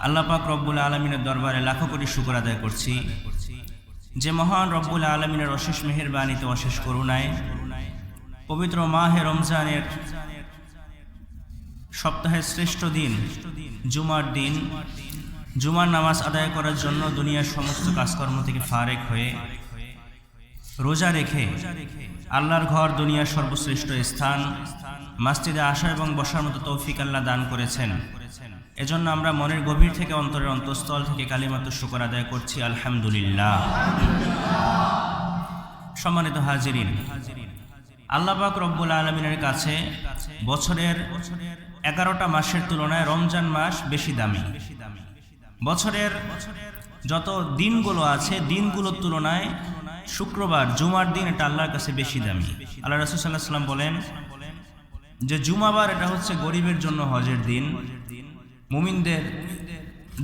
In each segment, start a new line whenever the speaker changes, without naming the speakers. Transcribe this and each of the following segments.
আল্লাহ পাক রব্বুল আলামিনের দরবারে লাখো কোটি শুকর আদায় করছি যে মহান রব্বুল আলামিনের অশেষ মেহেরবানিতে অশেষ করুণায় পবিত্র মাহে রমজানের সপ্তাহের শ্রেষ্ঠ দিন জুমার দিন জুমার নামাজ আদায় করার জন্য দুনিয়ার সমস্ত কাজকর্ম থেকে ফারেক হয়ে রোজা রেখে আল্লাহর ঘর দুনিয়ার সর্বশ্রেষ্ঠ স্থান মসজিদে আসা এবং বসার মতো তৌফিক আল্লাহ দান করেছেন। এজন্য আমরা মনের গভীর থেকে অন্তরের অন্তঃস্থল থেকে কালিমাতু শুকর আদায় করছি আলহামদুলিল্লাহ। সম্মানিত হাজিরিন, আল্লাহ পাক রব্বুল আলামিনের কাছে বছরের 11টা মাসের তুলনায় রমজান মাস বেশি দামি। বছরের যত দিনগুলো আছে দিনগুলোর তুলনায় শুক্রবার জুমার দিন এটা আল্লাহর কাছে বেশি দামি। আল্লাহ রাসূল সাল্লাল্লাহু আলাইহি ওয়াসাল্লাম বলেন যে জুমাবার এটা হচ্ছে গরিবের জন্য হজের দিন, মুমিনদের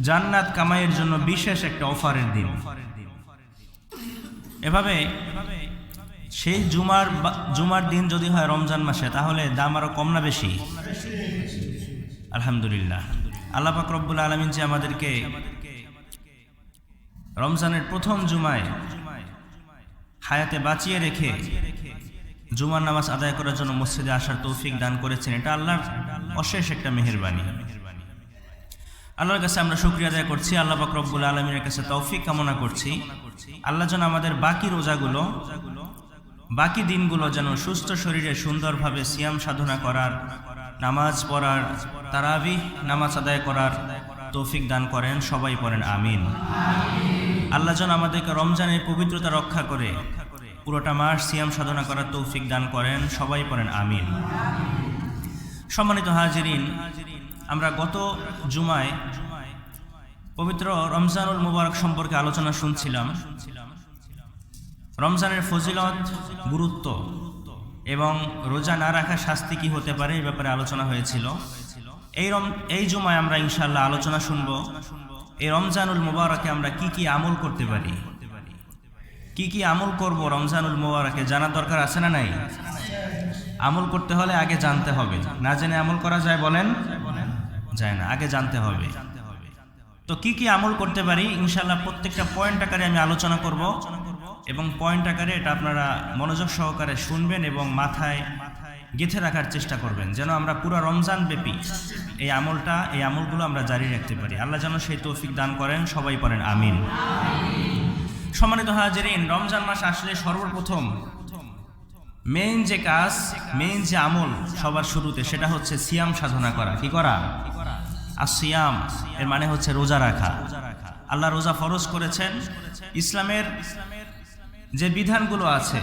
জান্নাত কামাইয়ের জন্য বিশেষ একটা অফারের দিন। এভাবে সেই জুমার দিন যদি হয় রমজান মাসে তাহলে দাম আরো কম না বেশি? আলহামদুলিল্লাহ। আল্লাহ পাক রব্বুল আলামিন যে আমাদেরকে রমজানের প্রথম জুমায় হায়াতে বাঁচিয়ে রেখে জুমার নামাজ আদায় করার জন্য মসজিদে আসার তৌফিক দান করেছেন, এটা আল্লাহর অশেষ একটা মেহেরবানি। আল্লাহর কাছে আমরা শুকরিয়া আদায় করছি, আল্লাহ পাক রব্বুল আলামিনের কাছে তৌফিক কামনা করছি আল্লাহ যেন আমাদের বাকি রোজাগুলো বাকি দিনগুলো যেন সুস্থ শরীরে সুন্দরভাবে সিয়াম সাধনা করার, নামাজ পড়ার, তারাবিহ নামাজ আদায় করার তৌফিক দান করেন। সবাই পড়েন আমিন। আল্লাহ যেন আমাদেরকে রমজানের পবিত্রতা রক্ষা করে পুরোটা মাস সিয়াম সাধনা করার তৌফিক দান করেন। সবাই পড়েন আমিন। সম্মানিত হাজিরিন, আমরা গত জুমায় পবিত্র রমজানুল মুবারক সম্পর্কে আলোচনা শুনছিলাম। রমজানের ফজিলত, গুরুত্ব এবং রোজা না রাখা শাস্তি কি হতে পারে এই ব্যাপারে আলোচনা হয়েছিল। এই জুমায় আমরা ইনশাআল্লাহ আলোচনা শুনব এই রমজানুল মুবারকে আমরা কি কি আমল করতে পারি, কি কি আমল করব রমজানুল মুবারকে জানার দরকার আছে না নাই? আমল করতে হলে আগে জানতে হবে, না জেনে আমল করা যায় বলেন? যায় না, আগে জানতে হবে। তো কি কি আমল করতে পারি ইনশাআল্লাহ প্রত্যেকটা পয়েন্ট আকারে আমি আলোচনা করব এবং পয়েন্ট আকারে এটা আপনারা মনোযোগ সহকারে শুনবেন এবং মাথায় গেঁথে রাখার চেষ্টা করবেন যেন আমরা পুরো রমজান ব্যাপী এই আমলগুলো আমরা জারি রাখতে পারি। আল্লাহ যেন সেই তৌফিক দান করেন। সবাই পড়েন আমিন। সম্মানিত হাজিরিন, রমজান মাস আসলে সর্বপ্রথম মেইন যে কাজ, মেইন যে আমল সবার শুরুতে সেটা হচ্ছে সিয়াম সাধনা করা। কি করা? আসিয়াম এর মানে হচ্ছে রোজা রাখা। আল্লাহ রোজা ফরজ করেছেন। ইসলামের যে বিধানগুলো আছে,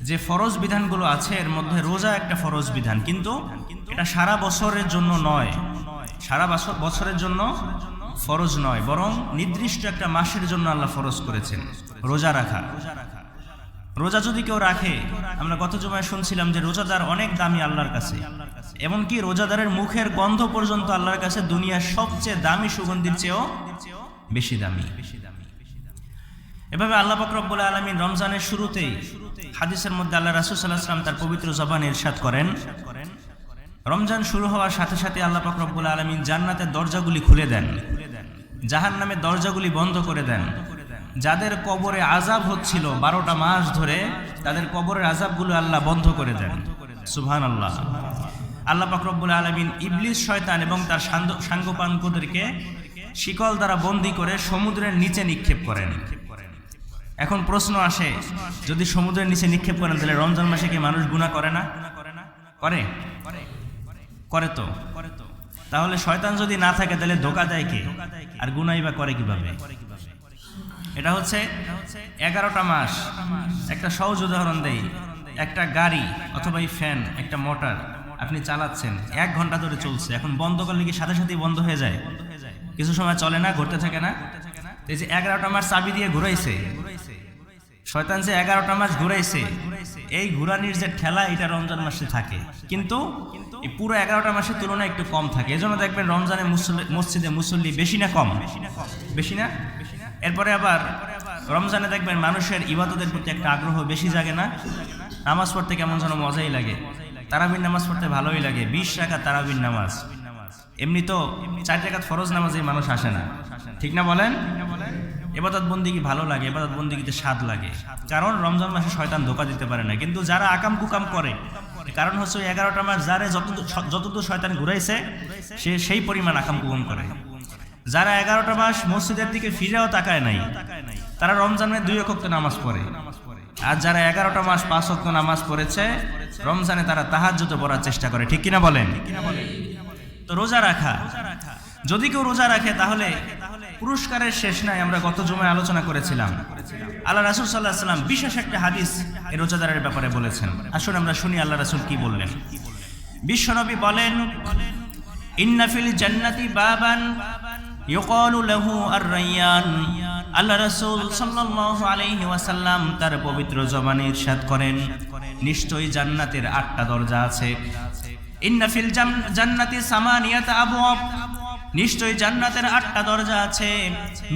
যে ফরজ বিধানগুলো আছে এর মধ্যে রোজা একটা ফরজ বিধান, কিন্তু এটা সারা বছরের জন্য নয়, সারা বছরের জন্য ফরজ নয়, বরং নির্দিষ্ট একটা মাসের জন্য আল্লাহ ফরজ করেছেন রোজা রাখা। রোজা যদি কেউ রাখে, আমরা গত জুমায় শুনছিলাম যে রোজাদার অনেক দামি আল্লাহর কাছে, এমনকি রোজাদারের মুখের গন্ধ পর্যন্ত আল্লাহর কাছে দুনিয়ার সবচেয়ে দামি সুগন্ধির চেয়েও বেশি দামি। এভাবে আল্লাহ পাক রব্বুল আলামিন রমজানের শুরুতেই হাদিসের মধ্যে আল্লাহ রাসূল সাল্লাল্লাহু আলাইহি ওয়াসাল্লাম তার পবিত্র জবানে ইরশাদ করেন, রমজান শুরু হওয়ার সাথে সাথে আল্লাহ পাক রব্বুল আলামিন জান্নাতের দরজাগুলি খুলে দেন, জাহান্নামের দরজাগুলি বন্ধ করে দেন। যাদের কবরে আযাব হচ্ছিল 12টা মাস ধরে, তাদের কবরের আযাবগুলো আল্লাহ বন্ধ করে দেন। সুবহানাল্লাহ। আল্লাহ পাক রব্বুল আলামিন ইবলিস, শয়তান এবং তার সাঙ্গপাঙ্গদেরকে শিকল দ্বারা বন্দী করে সমুদ্রের নিচে নিক্ষেপ করেন। এখন প্রশ্ন আসে, যদি সমুদ্রের নিচে নিক্ষেপ করেন তাহলে রমজান মাসে কি মানুষ গুনাহ করে না? করে তো। তাহলে শয়তান যদি না থাকে তাহলে ধোঁকা দেয় কে? আর গুনাহই বা করে কিভাবে? এটা হচ্ছে 11টা মাস। একটা সহজ উদাহরণ দেই, একটা গাড়ি অথবা এই ফ্যান, একটা মোটর আপনি চালাচ্ছেন, 1 ঘন্টা ধরে চলছে, এখন বন্ধ করলে কি সাথে সাথেই বন্ধ হয়ে যায়? কিছু সময় চলে না, ঘুরতে থাকে না? এই যে 11টা মাস চাবি দিয়ে ঘুরাইছে শয়তান, যে 11টা মাস ঘুরাইছে, এই ঘুরানির যে ঠেলা এটা রমজান মাসে থাকে, কিন্তু এই পুরো 11টা মাসের তুলনায় একটু কম থাকে। এজন্য দেখবেন রমজানে মসজিদে মুসল্লি বেশি না কম? বেশি না? এরপরে আবার রমজানে দেখবেন মানুষের ইবাদতের প্রতি একটা আগ্রহ বেশি জাগে না? নামাজ পড়তে কেমন যেন মজাই লাগে, তারাবির নামাজ পড়তে ভালোই লাগে, 20 রাকাত তারাবির নামাজ। এমনি তো 4 রাকাত ফরজ নামাজে মানুষ আসে না, ঠিক না বলেন? ইবাদত বন্দেগী ভালো লাগে, ইবাদত বন্দেগীতে স্বাদ লাগে, কারণ রমজান মাসে শয়তান ধোঁকা দিতে পারে না। কিন্তু যারা আকাম কুকাম করে, কারণ হচ্ছে 11টা মাস যারে যতদূর শয়তান ঘুরাইছে সে সেই পরিমাণ আকাম কুকাম করে। যারা 11টা মাস মসজিদের দিকে ফিরেও তাকায় নাই, তারা রমজানে 2 ওয়াক্ত নামাজ পড়ে। আর যারা 11টা মাস 5 ওয়াক্ত নামাজ পড়েছে, রমজানে তারা তাহাজ্জুদে পড়ার চেষ্টা করে, ঠিক কিনা বলেন? তো রোজা রাখা, যদি কেউ রোজা রাখে তাহলে পুরস্কারের শেষ নাই। আমরা গত জুমায় আলোচনা করেছিলাম, আল্লাহ রাসূল সাল্লাল্লাহু আলাইহি ওয়াসাল্লাম বিশেষ একটা হাদিস এই রোজাদারের ব্যাপারে বলেছেন। আসুন আমরা শুনি আল্লাহ রাসূল কি বললেন। বিশ্বনবী বলেন, ইন্না ফিল জান্নাতি বাবান ইউকালু লাহু আর-রায়্যান। আল্লাহ রাসূল সাল্লাল্লাহু আলাইহি ওয়াসাল্লাম তার পবিত্র জবানে ইরশাদ করেন, নিশ্চয়ই জান্নাতের 8টা দরজা আছে। ইন্না ফিল জান্নাতি সামানিয়াতা আবওয়াব, নিশ্চয়ই জান্নাতের 8টা দরজা আছে।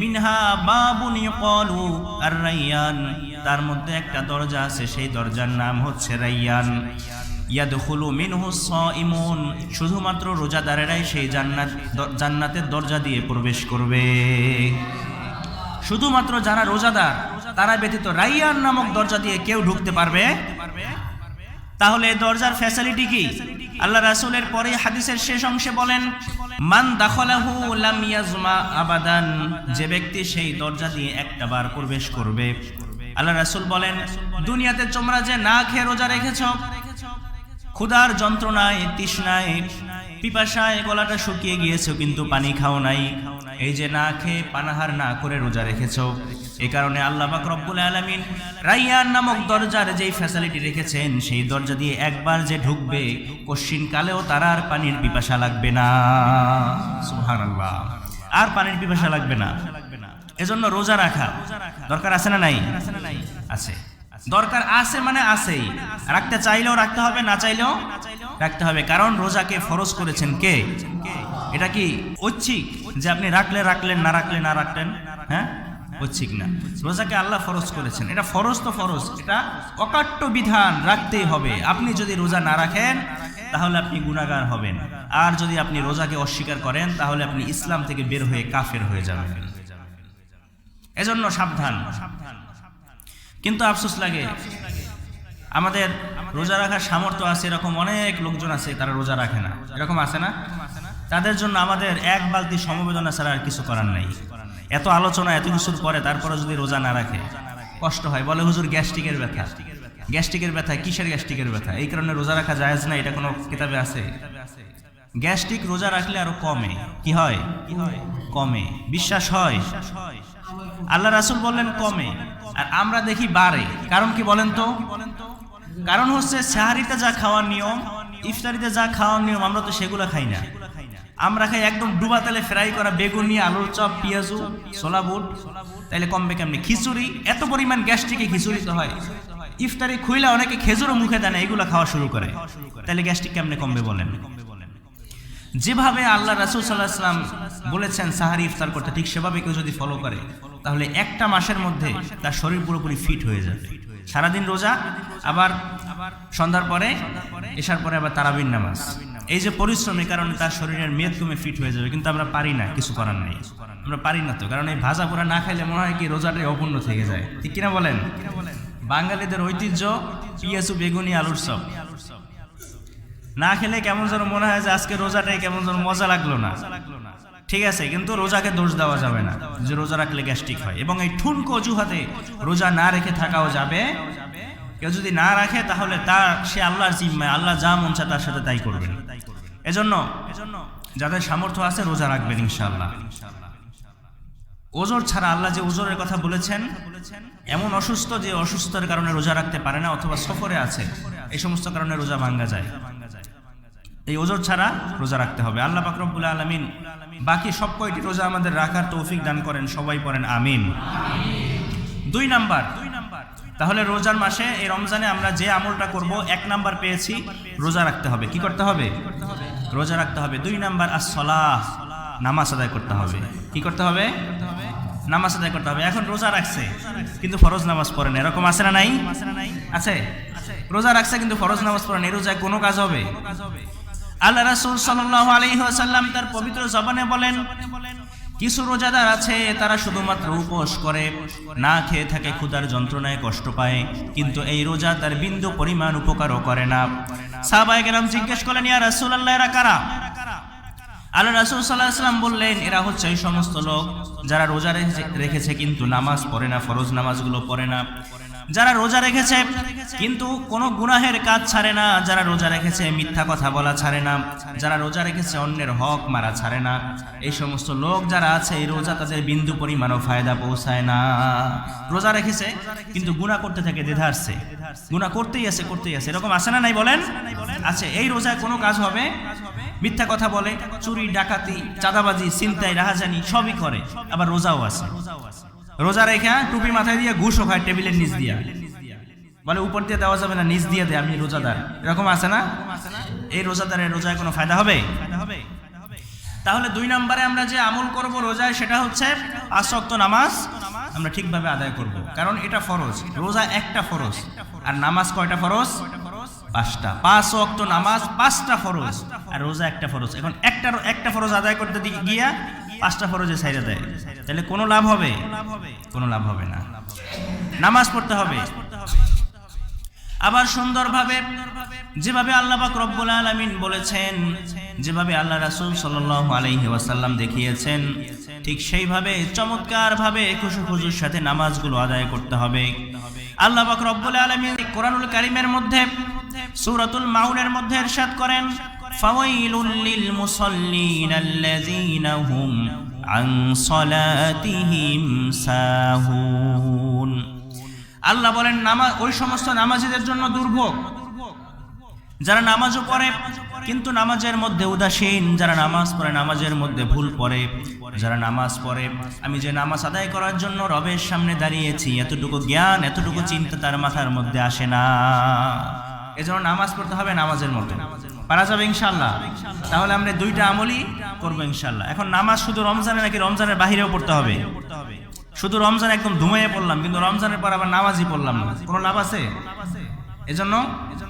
মিনহা বাবুন ইউকালু আর-রায়্যান, তার মধ্যে একটা দরজা আছে, সেই দরজার নাম হচ্ছে রায়্যান। ইয়াদখুলু মিনহু সাইমুন, শুধুমাত্র রোজাদারেরাই সেই জান্নাতের দরজা দিয়ে প্রবেশ করবে। শুধুমাত্র যারা রোজাদার তারা ব্যতীত রায়্যান নামক দরজা দিয়ে কেউ ঢুকতে পারবে। তাহলে এই দরজার ফ্যাসিলিটি কি? আল্লাহ রাসূলের পরে হাদিসের শেষ অংশে বলেন, মান দাখালাহু লাম ইয়াজমা আবাদান, যে ব্যক্তি সেই দরজা দিয়ে একটা বার প্রবেশ করবে। আল্লাহ রাসূল বলেন, দুনিয়াতে তোমরা যে না খেয়ে রোজা রেখেছো, ক্ষুধার যন্ত্রণায়, তৃষ্ণায়, পিপাসায় গলাটা শুকিয়ে গিয়েছো কিন্তু পানি খাও নাই, এই যে না খেয়ে পানাহার না করে রোজা রেখেছো, এই কারণে আল্লাহ পাক রব্বুল আলামিন রায়্যান নামক দরজার যেই ফ্যাসিলিটি রেখেছেন, সেই দরজা দিয়ে একবার যে ঢুকবে কশিন কালেও তার আর পানির পিপাসা লাগবে না। সুবহানাল্লাহ, আর পানির পিপাসা লাগবে না। এজন্য রোজা রাখা দরকার আছে না নাই? আছে, দরকার আছে, মানে আছেই। রাখতে চাইলেও রাখতে হবে, না চাইলেও রাখতে হবে, কারণ রোজাকে ফরজ করেছেন কে? এটা কি ঐচ্ছিক যে আপনি রাখলেন, না রাখলেন? হ্যাঁ, ঐচ্ছিক না, রোজাকে আল্লাহ ফরজ করেছেন। এটা ফরজ তো ফরজ, এটা অকাট্য বিধান, রাখতেই হবে। আপনি যদি রোজা না রাখেন তাহলে আপনি গুনাহগার হবেন, আর যদি আপনি রোজাকে অস্বীকার করেন তাহলে আপনি ইসলাম থেকে বের হয়ে কাফের হয়ে যাবেন। এজন্য সাবধান। কিন্তু আফসোস লাগে, আমাদের রোজা রাখার সামর্থ্য আছে এরকম অনেক লোকজন আছে, তারা রোজা রাখে না। এরকম আছে না? তাদের জন্য আমাদের এক বালতি সমবেদনা ছাড়া আর কিছু করার নাই। এত আলোচনা, এত কিছুর পরে তারপরে যদি রোজা না রাখে কষ্ট হয়। বলে হুজুর গ্যাস্ট্রিকের ব্যথা। গ্যাস্ট্রিকের ব্যথা কিসের গ্যাস্ট্রিকের ব্যথা? এই কারণে রোজা রাখা জায়েজ না, এটা কোনো কিতাবে আছে? গ্যাস্ট্রিক রোজা রাখলে আরো কমে। কি হয়? কমে। বিশ্বাস হয়? আল্লাহ রাসূল বললেন কমে, আর আমরা দেখি বাড়ে। কারণ কি বলেন তো? কারণ হচ্ছে সাহারিতে যা খাওয়ার নিয়ম, ইফতারিতে যা খাওয়ার নিয়ম, আমরা তো সেগুলো খাই না। আমরা খাই একদম ডুবা তেলে ফ্রাই করা বেগুনি, আলুর চপ, পেঁয়াজু, ছোলা বুট। তাইলে কমবে কেমনি? খিচুড়ি, এত পরিমাণ গ্যাস্ট্রিকে খিচুড়ি তো হয়। ইফতারি খুইলা অনেকে খেজুরও মুখে দেয় না, এগুলো খাওয়া শুরু করে। তাহলে গ্যাস্ট্রিক কেমনে কমবে বলেন? যেভাবে আল্লাহ রাসূল সাল্লাল্লাহু আলাইহি ওয়াসাল্লাম বলেছেন সাহারি ইফতার করতে, ঠিক সেভাবে কেউ যদি ফলো করে তাহলে একটা মাসের মধ্যে তার শরীর পুরোপুরি ফিট হয়ে যাবে। সারাদিন রোজা, আবার সন্ধ্যার পরে, এশার পরে আবার তারাবির নামাজ, এই যে পরিশ্রমের কারণে তার শরীরের মেদ কমে ফিট হয়ে যাবে। কিন্তু আমরা পারি না, কিছু করার নাই, আমরা পারি না তো। কারণ এই ভাজা পোড়া না খাইলে মনে হয় কি রোজাটাই অপূর্ণ থেকে যায়, ঠিক কিনা বলেন? বাঙালিদের ঐতিহ্য পেঁয়াজু, বেগুনি, আলুর চপ। না খেলে কেমন যেন মনে হয় যে আজকে রোজাটাই কেমন যেন মজা লাগলো না। ঠিক আছে, কিন্তু রোজাকে দোষ দেওয়া যাবে না যে রোজা রাখলে গ্যাস্ট্রিক হয়। এবং এই ঠুনকো অজুহাতে রোজা না রেখে থাকাও যাবে। কেউ যদি না রাখে তাহলে সে আল্লাহর জিম্মায়, আল্লাহ যা মন চায় তার সাথে তাই করবেন। এজন্য যাদের সামর্থ্য আছে রোজা রাখবেন ইনশাআল্লাহ। ওজর ছাড়া, আল্লাহ যে ওজরের কথা বলেছেন, এমন অসুস্থ যে অসুস্থতার কারণে রোজা রাখতে পারে না, অথবা সফরে আছে, এই সমস্ত কারণে রোজা ভাঙ্গা যায়। এই ওজর ছাড়া রোজা রাখতে হবে। আল্লাহ পাক রব্বুল আলামিন বাকি সব কয়টি রোজা আমাদের রাখার তৌফিক দান করেন, সবাই পড়েন আমিন। 2 নাম্বার, তাহলে রোজার মাসে এই রমজানে আমরা যে আমলটা করব, 1 নাম্বার পেয়েছি, রোজা রাখতে হবে। কি করতে হবে? রোজা রাখতে হবে। 2 নাম্বার আস-সালাহ, নামাজ আদায় করতে হবে। কি করতে হবে? নামাজ আদায় করতে হবে। এখন রোজা রাখছে কিন্তু ফরজ নামাজ পড়ে না, এরকম আছে না নাই? আছে। রোজা রাখছে কিন্তু ফরজ নামাজ পড়ে না, এই রোজায় কোনো কাজ হবে? আল্লাহ রাসূল সাল্লাল্লাহু আলাইহি ওয়াসাল্লাম তার পবিত্র জবানে বলেন, কিছু রোজাদার আছে তারা শুধুমাত্র উপোস করে, না খেয়ে থাকে, ক্ষুধার যন্ত্রণায় কষ্ট পায়, কিন্তু এই রোজা তার বিন্দু পরিমাণ উপকারও করে না। সাহাবায়ে কেরাম জিজ্ঞেস করলেন, ইয়া রাসূলুল্লাহ, এরা কারা? আল্লাহ রাসূল সাল্লাল্লাহু আলাইহি ওয়াসাল্লাম বললেন, এরা হচ্ছে এই সমস্ত লোক যারা রোজা রেখেছে কিন্তু নামাজ পড়ে না, ফরজ নামাজগুলো পড়ে না। যারা রোজা রেখেছে কিন্তু কোনো গুনাহের কাজ ছাড়ে না, যারা রোজা রেখেছে মিথ্যা কথা বলা ছাড়ে না, যারা রোজা রেখেছে অন্যের হক মারা ছাড়ে না, এই সমস্ত লোক যারা আছে এই রোজা তাদের বিন্দু পরিমাণও ফায়দা পৌঁছায় না। রোজা রেখেছে কিন্তু গুনাহ করতে থাকে, দ্বিধার্সে গুনাহ করতেই আছে এরকম আছে না নাই বলেন? আছে। এই রোজায় কোনো কাজ হবে, মিথ্যা কথা বলে, চুরি ডাকাতি চাঁদাবাজি ছিনতাই রাহাজানি সবই করে, আবার রোজাও আছে। রোজা রেখা টুপি মাথায় দিয়ে ঘুষও খায় টেবিলের নিচ দিয়া, বলে উপর দিয়ে দেওয়া যাবে না, নিচ দিয়ে দেয়, আমি রোজাদার, এরকম আছে না? এই রোজাদারের রোজায় কোনো ফায়দা হবে? তাহলে 2 নম্বরে আমরা যে আমল করব রোজায় সেটা হচ্ছে 5 ওয়াক্ত নামাজ আমরা ঠিকভাবে আদায় করব, কারণ এটা ফরজ। রোজা একটা ফরজ, আর নামাজ কয়টা ফরজ? 5টা। 5 ওয়াক্ত নামাজ 5টা ফরজ, আর রোজা একটা ফরজ। এখন একটা ফরজ আদায় করতে গিয়া 5টা ফরজে ছাইড়া দেয়, তাহলে কোনো লাভ হবে? কোনো লাভ হবে না। নামাজ পড়তে হবে, আবার সুন্দরভাবে যেভাবে আল্লাহ পাক রব্বুল আলামিন বলেছেন, যেভাবে আল্লাহ রাসূল সাল্লাল্লাহু আলাইহি ওয়াসাল্লাম দেখিয়েছেন, ঠিক সেইভাবে চমৎকারভাবে খুশুর সাথে নামাজগুলো আদায় করতে হবে। আল্লাহ পাক রব্বুল আলামিন কোরআনুল কারীমের মধ্যে সূরাতুল মাউনের মধ্যে ইরশাদ করেন, ফাওয়াইলুল লিল মুসাল্লিন আল্লাযীনা হুম আন সালাতিহিম সাহুন। আল্লাহ বলেন, নামাজ ওই সমস্ত নামাজীদের জন্য দুর্ভোগ যারা নামাজও পড়ে কিন্তু নামাজের মধ্যে উদাসীন, যারা নামাজ পড়ে নামাজের মধ্যে ভুল পড়ে, যারা নামাজ পড়ে আমি যে নামাজ আদায় করার জন্য রবের সামনে দাঁড়িয়েছি এতটুকু জ্ঞান এতটুকু চিন্তা তার মাথার মধ্যে আসে না। এজন্য নামাজ পড়তে হবে নামাজের মতো। পারা যাবে ইনশাআল্লাহ? তাহলে আমরা 2টা আমলই করবো ইনশাআল্লাহ। এখন নামাজ শুধু রমজানে নাকি রমজানের বাহিরেও পড়তে হবে? শুধু রমজান একদম ধুমাইয়ে পড়লাম কিন্তু রমজানের পর আবার নামাজই পড়লাম না, কোনো লাভ আছে? এজন্য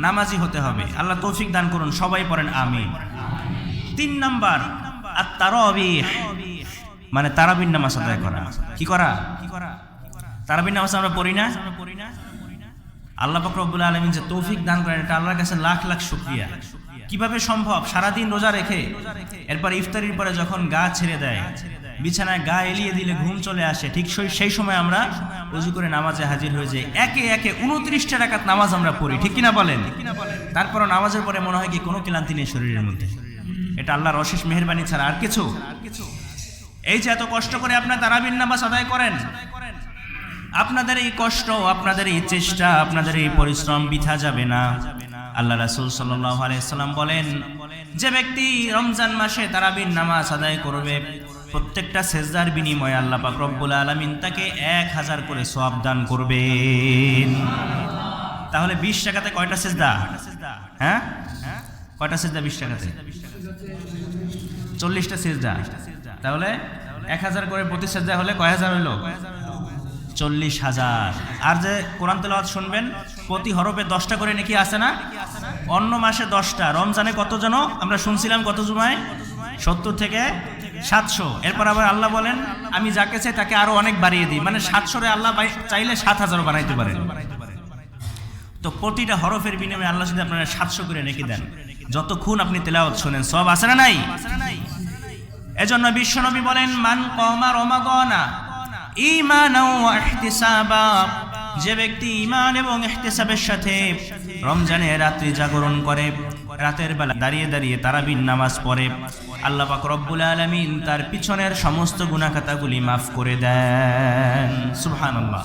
নামাজি হতে হবে। আল্লাহ তৌফিক দান করুন, সবাই পড়েন আমিন। 3 নাম্বার আত-তারাবিহ, মানে তারাবির নামাজ আদায় করা। কি করা? তারাবির নামাজ আমরা পড়ি না? আল্লাহ পাক রব্বুল আলামিন যে তৌফিক দান করেন এটা আল্লাহর কাছে লাখ লাখ শুকরিয়া। কিভাবে সম্ভব? সারাদিন রোজা রেখে এরপর ইফতারির পরে যখন গা ছেড়ে দেয়, বিছানায় গা এলিয়ে দিলে ঘুম চলে আসে, ঠিক সেই সময় আমরা ওযু করে নামাজে হাজির হয়ে যাই। একে 29টা রাকাত নামাজ আমরা পড়ি, ঠিক কিনা বলেন? তারপরও নামাজের পরে মনে হয় কি কোনো ক্লান্তি নেই শরীরের মধ্যে। এটা আল্লাহর অশেষ মেহেরবানি ছাড়া আর কিছু? এই যে এত কষ্ট করে আপনারা তারাবির নামাজ আদায় করেন, আপনাদের এই কষ্ট, আপনাদের এই চেষ্টা, আপনাদের এই পরিশ্রম বৃথা যাবে না। আল্লাহ রাসূল সাল্লাল্লাহু আলাইহি সাল্লাম বলেন, যে ব্যক্তি রমজান মাসে তারাবির নামাজ আদায় করবে প্রত্যেকটা সেজদার বিনিময়ে আল্লাহ পাক রব্বুল আলামিন তাকে 1000 করে সওয়াব দান করবেন। তাহলে 20 টাকাতে কয়টা সেজদা? হ্যাঁ, কয়টা সেজদা 20 টাকাতে? 40টা সেজদা। তাহলে 1000 করে প্রতি সেজদা হলে কয় হাজার হলো? 40,000। আর যে কোরআন তেলাওয়াত শুনবেন প্রতি হরফে 10টা করে নাকি আছে না? অন্য মাসে 10টা, রমজানে কত যেন আমরা শুনছিলাম, কত জুমায়? 70 থেকে 700। এরপর আবার আল্লাহ বলেন, আমি যাকে চাই তাকে আরো অনেক বাড়িয়ে দিই, মানে 700 আল্লাহ চাইলে 7000 বানাইতে পারেন। তো প্রতিটা হরফের বিনিময়ে আল্লাহ যদি আপনারা 700 করে নেকি দেন, যতক্ষণ আপনি তেলাওয়াত শুনেন সব আছে না নাই? এজন্য বিশ্বনবী বলেন, মান কামা রমাদানা ঈমানাও ওয়া ইহতিসাবা, যে ব্যক্তি ঈমান এবং ইহতিসাবের সাথে রমজানের রাত্রি জাগরণ করে, রাতের বেলা দাঁড়িয়ে দাঁড়িয়ে তারাবির নামাজ পড়ে, আল্লাহ পাক রব্বুল আলামিন তার পিছনের সমস্ত গুনাহ খাতাগুলি মাফ করে দেন। সুবহানাল্লাহ,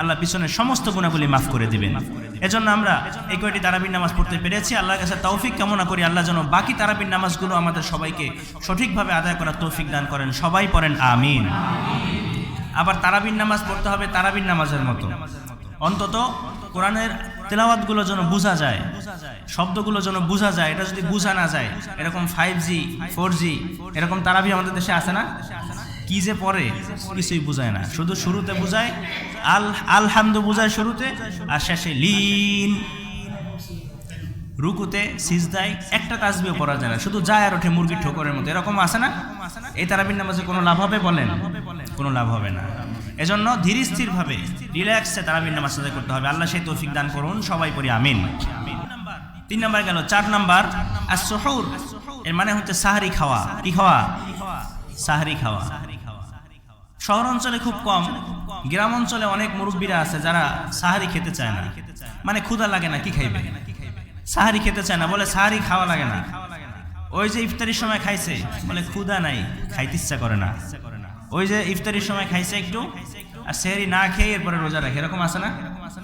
আল্লাহ পিছনের সমস্ত গুনাহগুলি মাফ করে দিবেন। এজন্য আমরা এই কয়টি তারাবির নামাজ পড়তে পেরেছি। আল্লাহর কাছে তৌফিক কামনা করি আল্লাহ যেন বাকি তারাবির নামাজগুলো আমাদের সবাইকে সঠিকভাবে আদায় করার তৌফিক দান করেন। সবাই পড়েন আমিন। আবার তারাবির নামাজ পড়তে হবে তারাবির নামাজের মতো, অন্তত কোরআনের তেলাওয়াতগুলো যেন বোঝা যায়, শব্দগুলো যেন বোঝা যায়। এটা যদি বোঝা না যায়, এরকম 5G 4G এরকম তারাবি আমাদের দেশে আছে না? কি যে পড়ে কিছুই বোঝায় না, শুধু শুরুতে বোঝায় আলহামদু বোঝায় শুরুতে, আর শেষে লিন রুকুতে সিজদায় একটা তাসবিহ পড়া যায় না, শুধু যায় আর ওঠে মুরগির ঠোকরের মতো, এরকম আছে না? এই তারাবির নামাজে কোনো লাভ হবে বলেন? কোনো লাভ হবে না। এজন্য ধীর স্থির ভাবে রিল্যাক্সে তারাবির নামাজ আদায় করতে হবে। আল্লাহ সেই তৌফিক দান করুন, সবাই পড়ি আমিন। 3 নাম্বার গেল। 4 নাম্বার আস-সুহুর, এর মানে হচ্ছে সাহরি খাওয়া। কি খাওয়া? সাহরি খাওয়া। শহর অঞ্চলে খুব কম, গ্রাম অঞ্চলে অনেক মুরব্বীরা আছে যারা সাহারি খেতে চায় না, মানে ক্ষুধা লাগে না, কি খাইবে? সাহারি খেতে চায় না, বলে সাহারি খাওয়া লাগে না। ওই যে ইফতারির সময় খাইছে, বলে ক্ষুধা নাই, খাইতে ইচ্ছা করে না। ওই যে ইফতারির সময় খাইছে একটু, আর সেহরি না খেয়ে এরপরে রোজা রাখে, এরকম আছে না?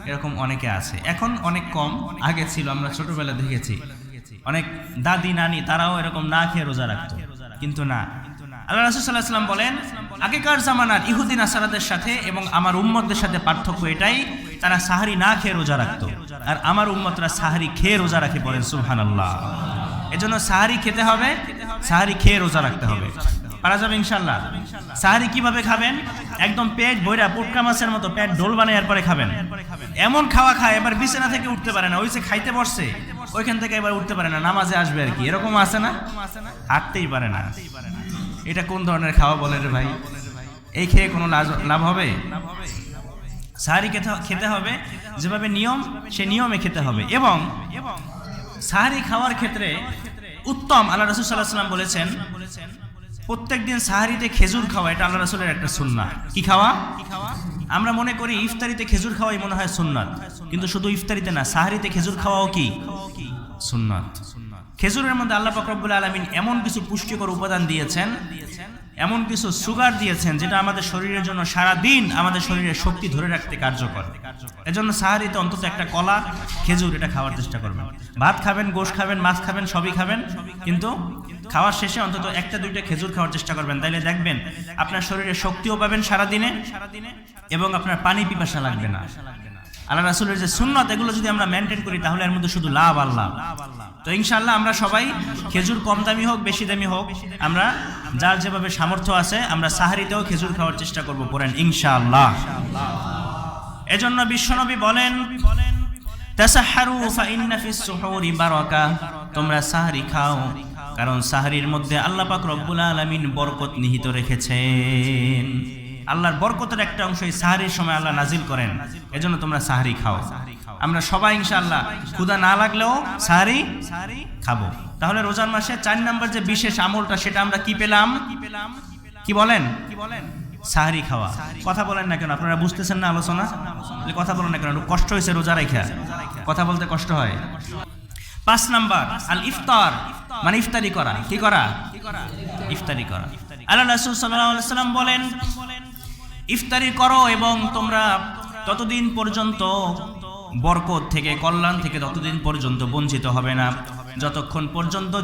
এরকম অনেকে আছে, এখন অনেক কম, আগে ছিল, আমরা ছোটবেলা দেখেছি অনেক দাদি নানি তারাও এরকম না খেয়ে রোজা রাখতো। কিন্তু না, আল্লাহ রাসূল সাল্লাল্লাহু আলাইহি ওয়াসাল্লাম বলেন, আগেকার জামানার ইহুদি নাসারাদের সাথে এবং আমার উম্মতদের সাথে পার্থক্য এটাই, তারা সাহারি না খেয়ে রোজা রাখতো, আর আমার উম্মতরা সাহারি খেয়ে রোজা রাখে। বলেন সুবহানাল্লাহ। এজন্য সাহারি খেতে হবে, সাহারি খেয়ে রোজা রাখতে হবে। পারা যাবে ইনশাআল্লাহ। সাহারি কিভাবে খাবেন? একদম পেট ভইরা পুটকা মাছের মতো পেট ডোল বানায় এরপরে খাবেন। এমন খাওয়া খায় এবার বিছানা থেকে উঠতে পারে না, ওই যে খাইতে বসছে ওইখান থেকে এবার উঠতে পারে না, নামাজে আসবে আর কি, এরকম আছে না? হাঁটতেই পারে না। এটা কোন ধরনের খাওয়া বলে রে ভাই? এই খেয়ে কোনো লাভ হবে? সাহারি খেতে হবে যেভাবে নিয়ম, সে নিয়মে খেতে হবে। এবং সাহারি খাওয়ার ক্ষেত্রে উত্তম, আল্লাহ রাসূল সাল্লাল্লাহু আলাইহি ওয়াসাল্লাম বলেছেন প্রত্যেকদিন সাহারিতে খেজুর খাওয়া, এটা আল্লাহ রাসূলের একটা সুন্নাহ। কি খাওয়া? আমরা মনে করি ইফতারিতে খেজুর খাওয়াই মনে হয় সুন্নাত, কিন্তু শুধু ইফতারিতে না, সাহারিতে খেজুর খাওয়াও কি সুন্নাত। খেজুরের মধ্যে আল্লাহ পাক রব্বুল আলামিন এমন কিছু পুষ্টিকর উপাদান দিয়েছেন, এমন কিছু সুগার দিয়েছেন যেটা আমাদের শরীরের জন্য সারা দিন আমাদের শরীরের শক্তি ধরে রাখতে কার্যকর। এজন্য সাহারিতে অন্তত একটা কলা, খেজুর এটা খাওয়ার চেষ্টা করবেন। ভাত খাবেন, গোশত খাবেন, মাছ খাবেন, সবই খাবেন, কিন্তু খাওয়ার শেষে অন্তত 1-2টা খেজুর খাওয়ার চেষ্টা করবেন। তাইলে দেখবেন আপনার শরীরে শক্তিও পাবেন সারা দিনে, এবং আপনার পানি পিপাসা লাগবে না। আল্লাহ রাসূলের যে সুন্নাত, এগুলো যদি আমরা মেনটেন করি তাহলে এর মধ্যে শুধু লাভ আর লাভ। তো ইনশাআল্লাহ আমরা সবাই খেজুর কম দামি হোক বেশি দামি হোক, আমরা যার যেভাবে সামর্থ্য আছে আমরা সাহারিতেও খেজুর খাওয়ার চেষ্টা করব, পড়েন ইনশাআল্লাহ। এজন্য বিশ্বনবী বলেন, তাসাহহারু ফাইন্না ফিস সুহুরি বারাকা, তোমরা সাহারি খাও, কারণ সাহারির মধ্যে আল্লাহ পাক রব্বুল আলামিন বরকত নিহিত রেখেছেন। আল্লাহর বরকতের একটা অংশ এই সাহারির সময় আল্লাহ নাজিল করেন, এজন্য তোমরা সাহারি খাও। আমরা সবাই ইনশাআল্লাহ ক্ষুধা না লাগলেও সাহারি খাবো। তাহলে রোজার মাসে 4 নাম্বার যে বিশেষ আমলটা, সেটা আমরা কি পেলাম? কি বলেন? সাহারি খাওয়া। কথা বলেন না কেন? আপনারা বুঝতেছেন না আলোচনা? কথা বলেন না কেন? কষ্ট হয়েছে রোজা রাখা, কথা বলতে কষ্ট হয়। 5 নাম্বার আল ইফতার, মানে ইফতারি করা। কি করা? ইফতারি করা। আল্লাহ রাসূল সাল্লাল্লাহু আলাইহি ওয়াসাল্লাম বলেন, ইফতারি করো এবং তোমরা ততদিন পর্যন্ত বরকত থেকে, কল্যাণ থেকে ততদিন পর্যন্ত বঞ্চিত হবে না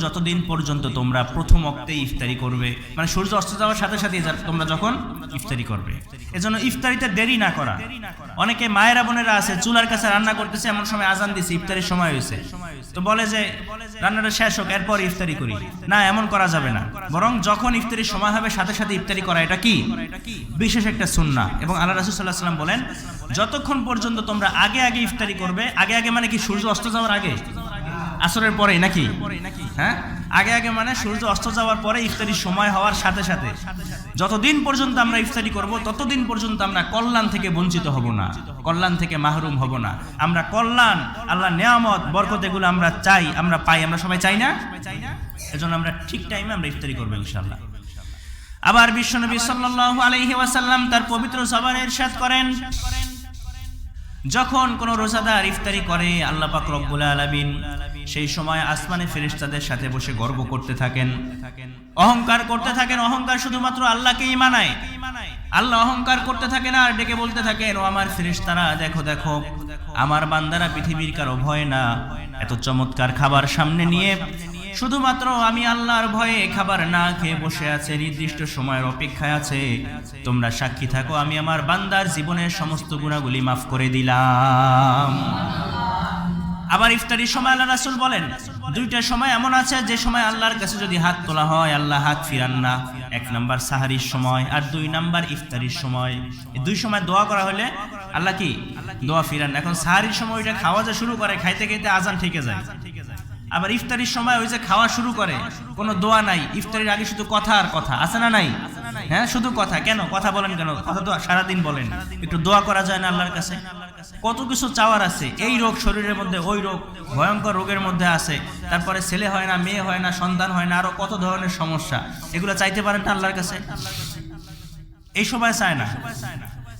যতদিন পর্যন্ত তোমরা প্রথম ওয়াক্তে ইফতারি করবে, মানে সূর্য অস্ত যাওয়ার সাথে সাথে তোমরা যখন ইফতারি করবে। এজন্য ইফতারিতে দেরি না করা। অনেকে মায়েরা বোনেরা আছে চুলার কাছে রান্না করতেছে, এমন সময় আজান দিছে, ইফতারির সময় হয়েছে, তো বলে যে রান্নাটা শেষ হোক এরপর ইফতারি করি। না, এমন করা যাবে না, বরং যখন ইফতারির সময় হবে সাথে সাথে ইফতারি করা, এটা কি বিশেষ একটা সুন্নাহ। এবং আল্লাহ রাসূল সাল্লাল্লাহু আলাইহি ওয়াসাল্লাম বলেন, যতক্ষণ পর্যন্ত তোমরা আগে আগে ইফতারি করবে, আগে আগে মানে কি সূর্য অস্ত যাওয়ার আগে, আসরের পরে নাকি? হ্যাঁ, আগে আগে মানে সূর্য অস্ত যাওয়ার পরে ইফতারির সময় হওয়ার সাথে সাথে যতদিন পর্যন্ত আমরা ইফতারি করব ততদিন পর্যন্ত আমরা কল্যাণ থেকে বঞ্চিত হব না, কল্যাণ থেকে মাহরুম হব না। আমরা কল্যাণ, আল্লাহ নেয়ামত, বরকত এগুলো আমরা চাই, আমরা পাই, আমরা সবাই চাই না? এজন্য আমরা ঠিক টাইমে আমরা ইফতারি করব ইনশাআল্লাহ। আবার বিশ্বনবী সাল্লাল্লাহু আলাইহি ওয়াসাল্লাম তার পবিত্র জবানে ইরশাদ করেন, যখন কোন রোজাদার ইফতারি করে আল্লাহ পাক রব্বুল আলামিন সেই সময় আসমানে ফেরেশতাদের সাথে বসে গর্ব করতে থাকেন, অহংকার করতে থাকেন। অহংকার শুধুমাত্র আল্লাহকেই মানায়। আল্লাহ অহংকার করতে থাকেন আর ডেকে বলতে থাকেন, ও আমার ফেরেশতারা দেখো দেখো, আমার বান্দারা পৃথিবীর কারো ভয় না এত চমৎকার খাবার সামনে নিয়ে শুধুমাত্র আমি আল্লাহর ভয়ে খাবার না খেয়ে বসে আছে, নির্দিষ্ট সময়ের অপেক্ষায় আছে। তোমরা সাক্ষী থাকো, আমি আমার বান্দার জীবনের সমস্ত গুনাহগুলি মাফ করে দিলাম। আবার ইফতারির সময় আল্লাহ রাসূল বলেন, 2টা সময় এমন আছে যে সময় আল্লাহর কাছে যদি হাত তোলা হয় আল্লাহ হাত ফিরান না। 1 নাম্বার সাহারির সময়, আর 2 নাম্বার ইফতারির সময়। এই 2 সময় দোয়া করা হলে আল্লাহ কি দোয়া ফিরান। এখন সাহারির সময় ওইটা খাওয়া যা শুরু করে, খাইতে খাইতে আজান ঠিক যায়, আবার ইফতারির সময় ওই যে খাওয়া শুরু করে, কোনো দোয়া নাই, ইফতারির আগে শুধু কথা আর কথা, আছে না নাই? হ্যাঁ, শুধু কথা। কেন কথা বলেন? কেন কথা তো সারাদিন বলেন, একটু দোয়া করা যায় না আল্লাহর কাছে? কত কিছু চাওয়ার আছে, এই রোগ শরীরের মধ্যে, ওই রোগ ভয়ঙ্কর রোগের মধ্যে আছে, তারপরে ছেলে হয় না, মেয়ে হয় না, সন্তান হয় না, আরো কত ধরনের সমস্যা, এগুলো চাইতে পারেন না আল্লাহর কাছে? এই সময় চায় না,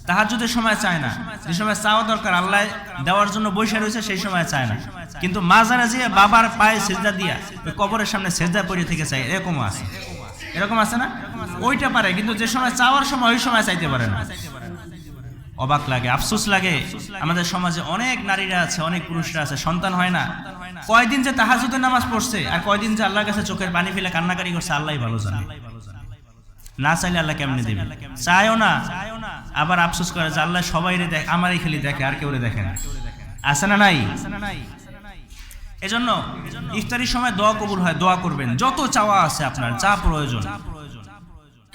তাহাজ্জুদের সময় চায় না, যে সময় চাওয়া দরকার আল্লাহ দেওয়ার জন্য বসে রয়েছে সেই সময় চায় না। কিন্তু মাজারে যে বাবার পায়ে সেজদা দিয়া ওই কবরের সামনে সেজদা পড়ে থেকে চায়, এরকমও আছে, এরকম আছে না? ওইটা পারে, কিন্তু যে সময় চাওয়ার সময় ওই সময় চাইতে পারে না। অবাক লাগে, আফসোস লাগে। আমাদের সমাজে অনেক নারীরা আছে, অনেক পুরুষরা আছে, সন্তান হয় না, কয়দিন যে তাহাজ্জুদের নামাজ পড়ছে আর কয়দিন যে আল্লাহর কাছে চোখের পানি ফেলে কান্নাকারি করছে আল্লাহই ভালো জানে। না চাইলে আল্লাহ কেমনে দিবে? চায়ও না, আবার আফসোস করে যে আল্লাহ সবাই রে দেখে, আমারই খালি দেখে, আর কেউ দেখে না। আছে না নাই? এজন্য ইফতারির সময় দোয়া কবুল হয়, দোয়া করবেন, যত চাওয়া আছে আপনার, যা প্রয়োজন।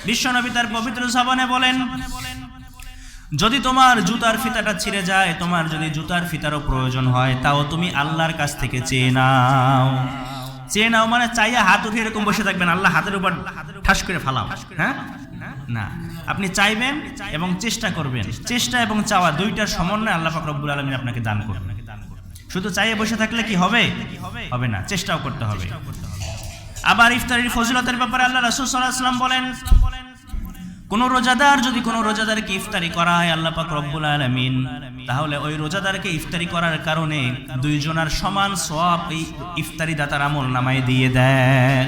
বিশ্বনবী তার পবিত্র জবানে বলেন, যদি তোমার জুতার ফিতাটা ছিঁড়ে যায়, তোমার যদি জুতার ফিতারও প্রয়োজন হয়, তাও তুমি আল্লাহর কাছ থেকে চেয়ে নাও। চেয়ে নাও মানে চাইয়া হাত উঠে এরকম বসে থাকবেন, আল্লাহ হাতের উপর ঠাস করে ফালাও, হ্যাঁ না, আপনি চাইবেন এবং চেষ্টা করবেন। চেষ্টা এবং চাওয়া দুইটার সমন্বয়ে আল্লাহ পাক রব্বুল আলামিন আপনাকে দান করবেন। শুধু চাইয়ে বসে থাকলে কি হবে? হবে না, চেষ্টাও করতে হবে। আবার ইফতারির ফজিলতের ব্যাপারে আল্লাহ রাসূল সাল্লাল্লাহু আলাইহি ওয়াসাল্লাম বলেন, কোন রোজাদার যদি কোন রোজাদারকে ইফতারি করায় আল্লাহ পাক রব্বুল আলামিন, তাহলে ওই রোজাদারকে ইফতারি করার কারণে দুইজনের সমান সওয়াব এই ইফতারি দাতার আমল নামায় দিয়ে দেন।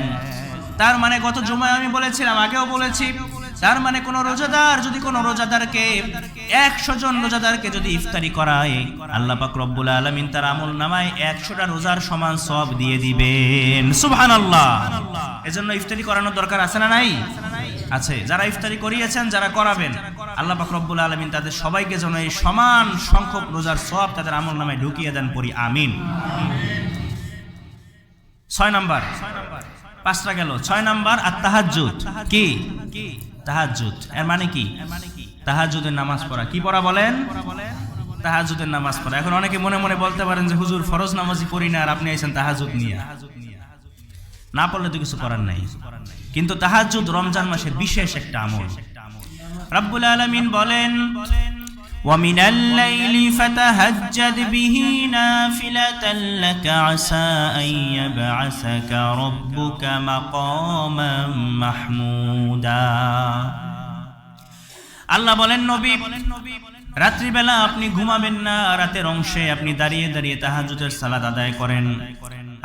তার মানে গত জুমায় আমি বলেছিলাম, আগেও বলেছি, তার মানে কোন রোজাদার যদি কোন রোজাদারকে 100 জন রোজাদারকে যদি ইফতারি করায়, আল্লাহ পাক রব্বুল আলামিন তার আমল নামায় 100টা রোজার সমান সওয়াব দিয়ে দিবেন। সুবহানাল্লাহ। এজন্য ইফতারি করানোর দরকার আছে না নাই? আছে। যারা ইফতারি করিয়েছেন, যারা করাবেন, আল্লাহ পাক রব্বুল আলামিন তাদের সবাইকে যেন এই সমান সংখ্যক রোজার সওয়াব তাদের আমল নামায় ঢুকিয়ে দেন, পড়ি আমিন। 6 নাম্বার, 5টা গেল। 6 নাম্বার আত-তাহাজ্জুদ। কি তাহাজ্জুদ? এর মানে কি? তাহাজ্জুদের নামাজ পড়া। কি পড়া বলেন? তাহাজ্জুদের নামাজ পড়া। এখন অনেকে মনে মনে বলতে পারেন যে হুজুর ফরজ নামাজই পড়ি না আর আপনি আইছেন তাহাজ্জুদ নিয়ে। না পড়লে তো কিছু করার নাই, কিন্তু তাহাজ্জুদ রমজান মাসের বিশেষ একটা আমল। রব্বুল আলামিন বলেন, وَمِنَ اللَّيْلِ فَتَهَجَّدْ بِهِ نَافِلَةً لَكَ عَسَىٰ أَن يَبْعَثَكَ رَبُّكَ مَقَامًا مَحْمُودًا। আল্লাহ বলেন, নবী, রাত্রিবেলা আপনি ঘুমাবেন না, রাতের অংশে আপনি দাঁড়িয়ে দাঁড়িয়ে তাহাজ্জুদের সালাত আদায় করেন।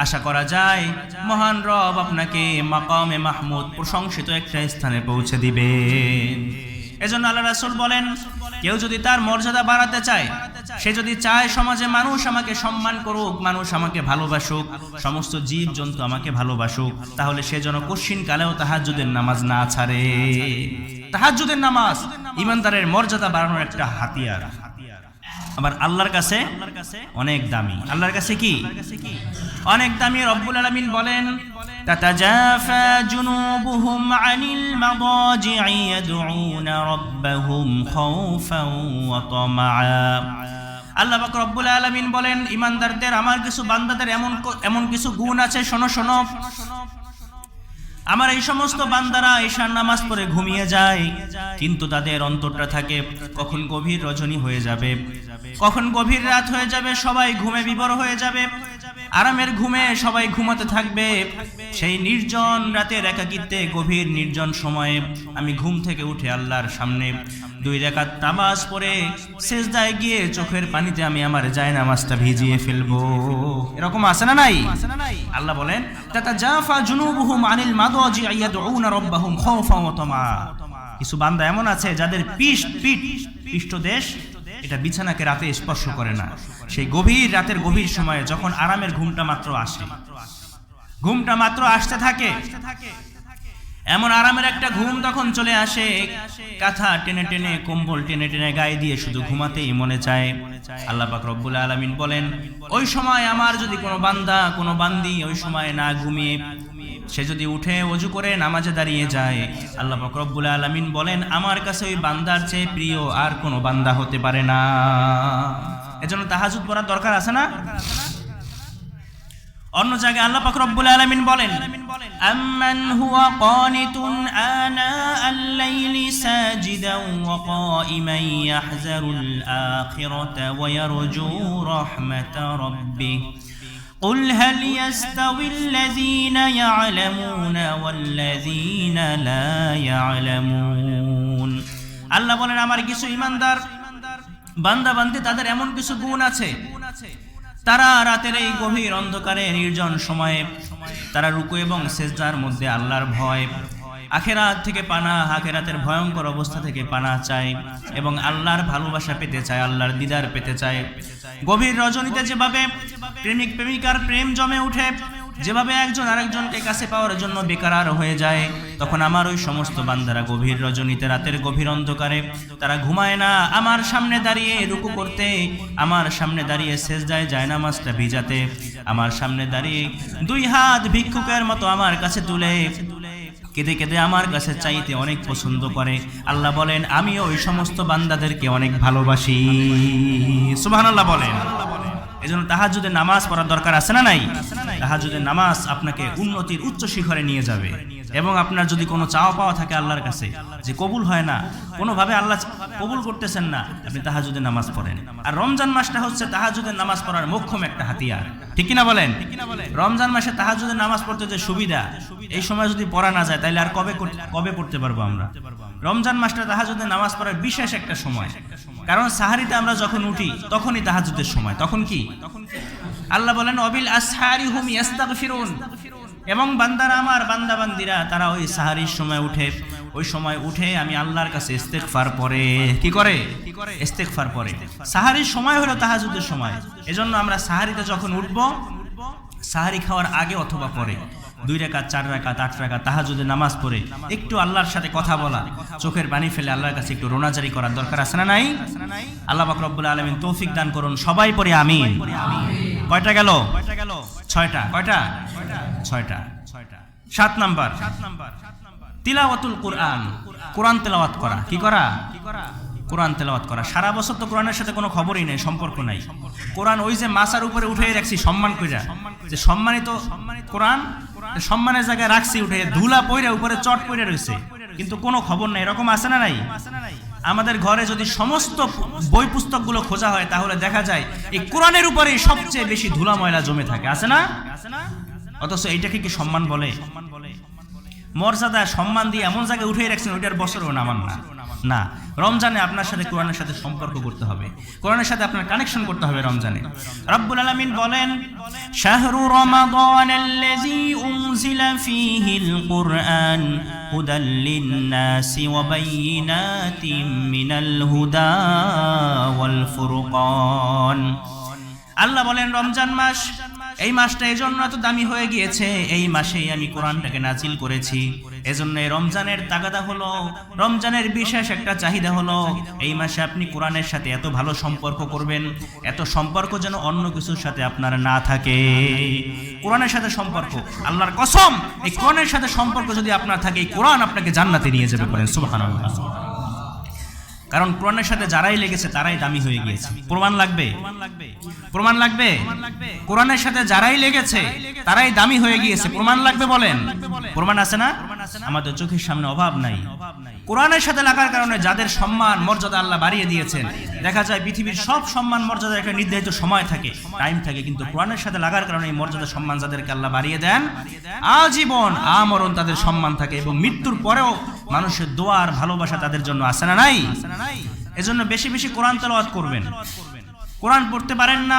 আশা করা যায় মহান রব আপনাকে মাকামে মাহমুদ, প্রশংসিত একটা স্থানে পৌঁছে দিবেন। এজন্য আল্লাহ রাসূল বলেন, কেউ যদি তার মর্যাদা বাড়াতে চায়, সে যদি চায় সমাজে মানুষ আমাকে সম্মান করুক, মানুষ আমাকে ভালোবাসুক, সমস্ত জীব জন্তু আমাকে ভালোবাসুক, তাহলে সে যেন কশিন কালেও তাহাজ্জুদের নামাজ না ছাড়ে। তাহাজ্জুদের নামাজ ঈমানদারের মর্যাদা বাড়ানোর একটা হাতিয়ার। আবার আল্লাহর কাছে অনেক দামি। আল্লাহর কাছে কি? অনেক দামি। রব্বুল আলামিন বলেন, তাতাজাফা জুনুবুহুম আনিল মাদাজি'i ইয়াদউনা রাব্বাহুম খাওফান ওয়া তামাআ। আল্লাহ পাক রব্বুল আলামিন বলেন, ঈমানদারদের, আমার কিছু বান্দাদের এমন কিছু গুণ আছে, শোনো শোনো। আমার এই সমস্ত বান্দারা ঈশার নামাজ পড়ে ঘুমিয়ে যায়, কিন্তু তাদের অন্তরটা থাকে কখন গভীর রজনী হয়ে যাবে, কখন গভীর রাত হয়ে যাবে, সবাই ঘুমে বিভোর হয়ে যাবে, আরামের ঘুমে সবাই ঘুমাতে থাকবে। সেই নির্জন রাতের একাকিত্বে, গভীর নির্জন সময়ে আমি ঘুম থেকে উঠে আল্লাহর সামনে 2 রাকাত নামাজ পড়ে সিজদায় গিয়ে চোখের পানিতে আমি আমার জায়নামাজটা ভিজিয়ে ফেলবো। এরকম আছে না নাই? আল্লাহ বলেন, তাতাজাফা জুনুবুহুম আনিল মাদাজি'i ইয়াদউনা রাব্বাহুম খাওফান ওয়া তামাআ। কিছু বান্দা এমন আছে যাদের পৃষ্ঠদেশ এটা বিছানাকে রাতে স্পর্শ করে না। সেই গভীর রাতের গভীর সময়ে যখন আরামের ঘুমটা মাত্র আসে, ঘুমটা মাত্র আসতে থাকে, এমন আরামের একটা ঘুম তখন চলে আসে, কাঁথা টেনে টেনে, কম্বল টেনে টেনে গায়ে দিয়ে শুধু ঘুমাতেই মনে চায়। আল্লাহ পাক রব্বুল আলামিন বলেন, ওই সময় আমার যদি কোনো বান্দা, কোনো বান্দি ওই সময় না ঘুমিয়ে সে যদি উঠে ওযু করে নামাজে দাঁড়িয়ে যায়, আল্লাহ পাক রব্বুল আলামিন বলেন, আমার কাছে ওই বান্দার চেয়ে প্রিয় আর কোনো বান্দা হতে পারে না। এজন্য তাহাজ্জুদ পড়ার দরকার আছে না? অন্য জায়গায় আল্লাহ পাক রব্বুল আলামিন বলেন, আম্মান হুয়া কানিতুন আনা আল-লাইলি সাজিদান ওয়া কাইমান ইয়াহজারুল আখিরাতা ওয়া ইয়ারজু রাহমাতা রাব্বিহ قل هل يستوي الذين يعلمون والذين لا يعلمون। আল্লাহ বলেন, আমার কিছু ঈমানদার বান্দা বান্দি তাদের এমন কিছু গুণ আছে, তারা রাতের এই গভীর অন্ধকারে নির্জন সময়ে তারা রুকু এবং সেজদার মধ্যে আল্লাহর ভয়, আখিরাত থেকে পানাহ, আখিরাতের ভয়ঙ্কর অবস্থা থেকে পানাহ চায় এবং আল্লাহর ভালোবাসা পেতে চায়, আল্লাহর দিদার পেতে চায়। গভীর রজনীতে যেভাবে প্রেমিক প্রেমিকার প্রেম জমে উঠে, যেভাবে একজন আরেকজনকে কাছে পাওয়ার জন্য বেকারার হয়ে যায়, তখন আমার ওই সমস্ত বান্দারা গভীর রজনীতে রাতের গভীর অন্ধকারে তারা ঘুমায় না, আমার সামনে দাঁড়িয়ে রুকু করতে, আমার সামনে দাঁড়িয়ে সেজদায় জায়নামাজটা ভিজাতে, আমার সামনে দাঁড়িয়ে দুই হাত ভিক্ষুকের মতো আমার কাছে তুলে কেঁদে কেঁদে আমার কাছে চাইতে অনেক পছন্দ করে। আল্লাহ বলেন, আমিও ওই সমস্ত বান্দাদেরকে অনেক ভালোবাসি। সুবহানাল্লাহ বলেন। এজন্য তাহাজ্জুদের নামাজ পড়ার দরকার আছে না নাই? তাহাজ্জুদের নামাজ আপনাকে উন্নতির উচ্চ শিখরে নিয়ে যাবে। এবং আপনার যদি কোনো চাওয়া পাওয়া থাকে আল্লাহর কাছে যে কবুল হয় না, কোনোভাবে আল্লাহ কবুল করতেছেন না, আপনি তাহাজ্জুদের নামাজ পড়েন। আর রমজান মাসটা হচ্ছে তাহাজ্জুদের নামাজ পড়ার মোক্ষম একটা হাতিয়ার, ঠিক কিনা বলেন? রমজান মাসে তাহাজ্জুদের নামাজ পড়তে যে সুবিধা, এই সময় যদি পড়া না যায় তাহলে আর কবে পড়তে পারবো আমরা? রমজান মাসটা তাহাজ্জুদের নামাজ পড়ার বিশেষ একটা সময়, কারণ সাহারিতে আমরা যখন উঠি তখনই তাহাজ্জুদের সময়। তখন কি আল্লাহ বলেন, অবিল আসহারি হুম ইস্তাগফিরুন, এবং বান্দারা আমার, বান্দা বান্দিরা তারা ওই সাহারির সময় উঠে, ওই সময় উঠে আমি আল্লাহর কাছে ইস্তেগফার পড়ে। কি করে? ইস্তেগফার পড়ে। সাহারির সময় হলো তাহাজ্জুদের সময়। এজন্য আমরা সাহারিতে যখন উঠব, সাহারি খাওয়ার আগে অথবা পরে 2 রাকাত 4 রাকাত 8 রাকাত তাহাজ্জুদের নামাজ পড়ে একটু আল্লাহর সাথে কথা বলা, চোখের পানি ফেলে আল্লাহর কাছে একটু রোনাজারি করার দরকার আছে না নাই? আল্লাহ পাক রব্বুল আলামিন তৌফিক দান করুন। সবাই পড়ে আমিন। কয়টা গেল? 6টা। কয়টা? 6টা। 7 নাম্বার তিলাওয়াতুল কুরআন, কোরআন তেলাওয়াত করা। কি করা? কোরআন তেলাওয়াত করা। সারা বছর তো কোরআনের সাথে কোনো খবরই নেই, সম্পর্ক নাই। কোরআন ওই যে মাসার উপরে উঠে রাখছি সম্মান কইরা, যে সম্মানিত কোরআন সম্মানের জায়গায় রাখছি, উঠে ধুলা পইরা উপরে চট পইরা রয়েছে, কিন্তু কোনো খবর নাই। এরকম আছে না নাই? আমাদের ঘরে যদি সমস্ত বই পুস্তকগুলো খোঁজা হয় তাহলে দেখা যায় এই কোরআনের উপরেই সবচেয়ে বেশি ধুলা ময়লা জমে থাকে, আছে না? অথচ এইটাকে কি সম্মান বলে? মর্যাদা সম্মান দিয়ে এমন জায়গায় উঠে রাখছেন, ওইটার বছরও নামান না। না, রমজানে আপনার সাথে কোরআনের সাথে সম্পর্ক করতে হবে, কোরআনের সাথে আপনার কানেকশন করতে হবে। রমজানে রব্বুল আলামিন বলেন, শাহরু রমাদানাল্লাযী উনজিলা ফীহিল কুরআন হুদাল লিন-নাসি ওয়া বাইয়িনাতিম মিনাল হুদা ওয়াল ফুরকান। আল্লাহ বলেন, রমজান মাস, এই মাসটা এজন্য এত দামি হয়ে গিয়েছে, এই মাসেই আমি কোরআনটাকে নাজিল করেছি। এজন্য রমজানের তাগাদা হলো, রমজানের বিশেষ একটা চাহিদা হলো, এই মাসে আপনি কোরআনের সাথে এত ভালো সম্পর্ক করবেন, এত সম্পর্ক যেন অন্য কিছুর সাথে আপনার না থাকে। কোরআনের সাথে সম্পর্ক, আল্লাহর কসম, এই কোরআনের সাথে সম্পর্ক যদি আপনার থাকে, এই কোরআন আপনাকে জান্নাতে নিয়ে যাবে। বলেন সুবহানাল্লাহ। কারণ কোরআনের সাথে যারাই লেগেছে তারাই দামি হয়ে গিয়েছে। প্রমাণ লাগবে? প্রমাণ লাগবে? কোরআনের সাথে যারাই লেগেছে তারাই দামি হয়ে গিয়েছে। প্রমাণ লাগবে? বলেন। প্রমাণ আছে না? আমাদের চোখের সামনে অভাব নাই। কোরআনের সাথে লাগার কারণে যাদের সম্মান মর্যাদা আল্লাহ বাড়িয়ে দিয়েছেন, দেখা যায় পৃথিবীর সব সম্মান মর্যাদা একটা নির্ধারিত সময় থাকে, টাইম থাকে, কিন্তু কোরআনের সাথে লাগার কারণে এই মর্যাদা সম্মান যাদেরকে আল্লাহ বাড়িয়ে দেন, আজীবন আমরণ তাদের সম্মান থাকে, এবং মৃত্যুর পরেও মানুষের দোয়া আর ভালোবাসা তাদের জন্য আছে না নাই? এজন্য বেশি বেশি কোরআন তেলাওয়াত করবেন। কোরআন পড়তে পারেন না,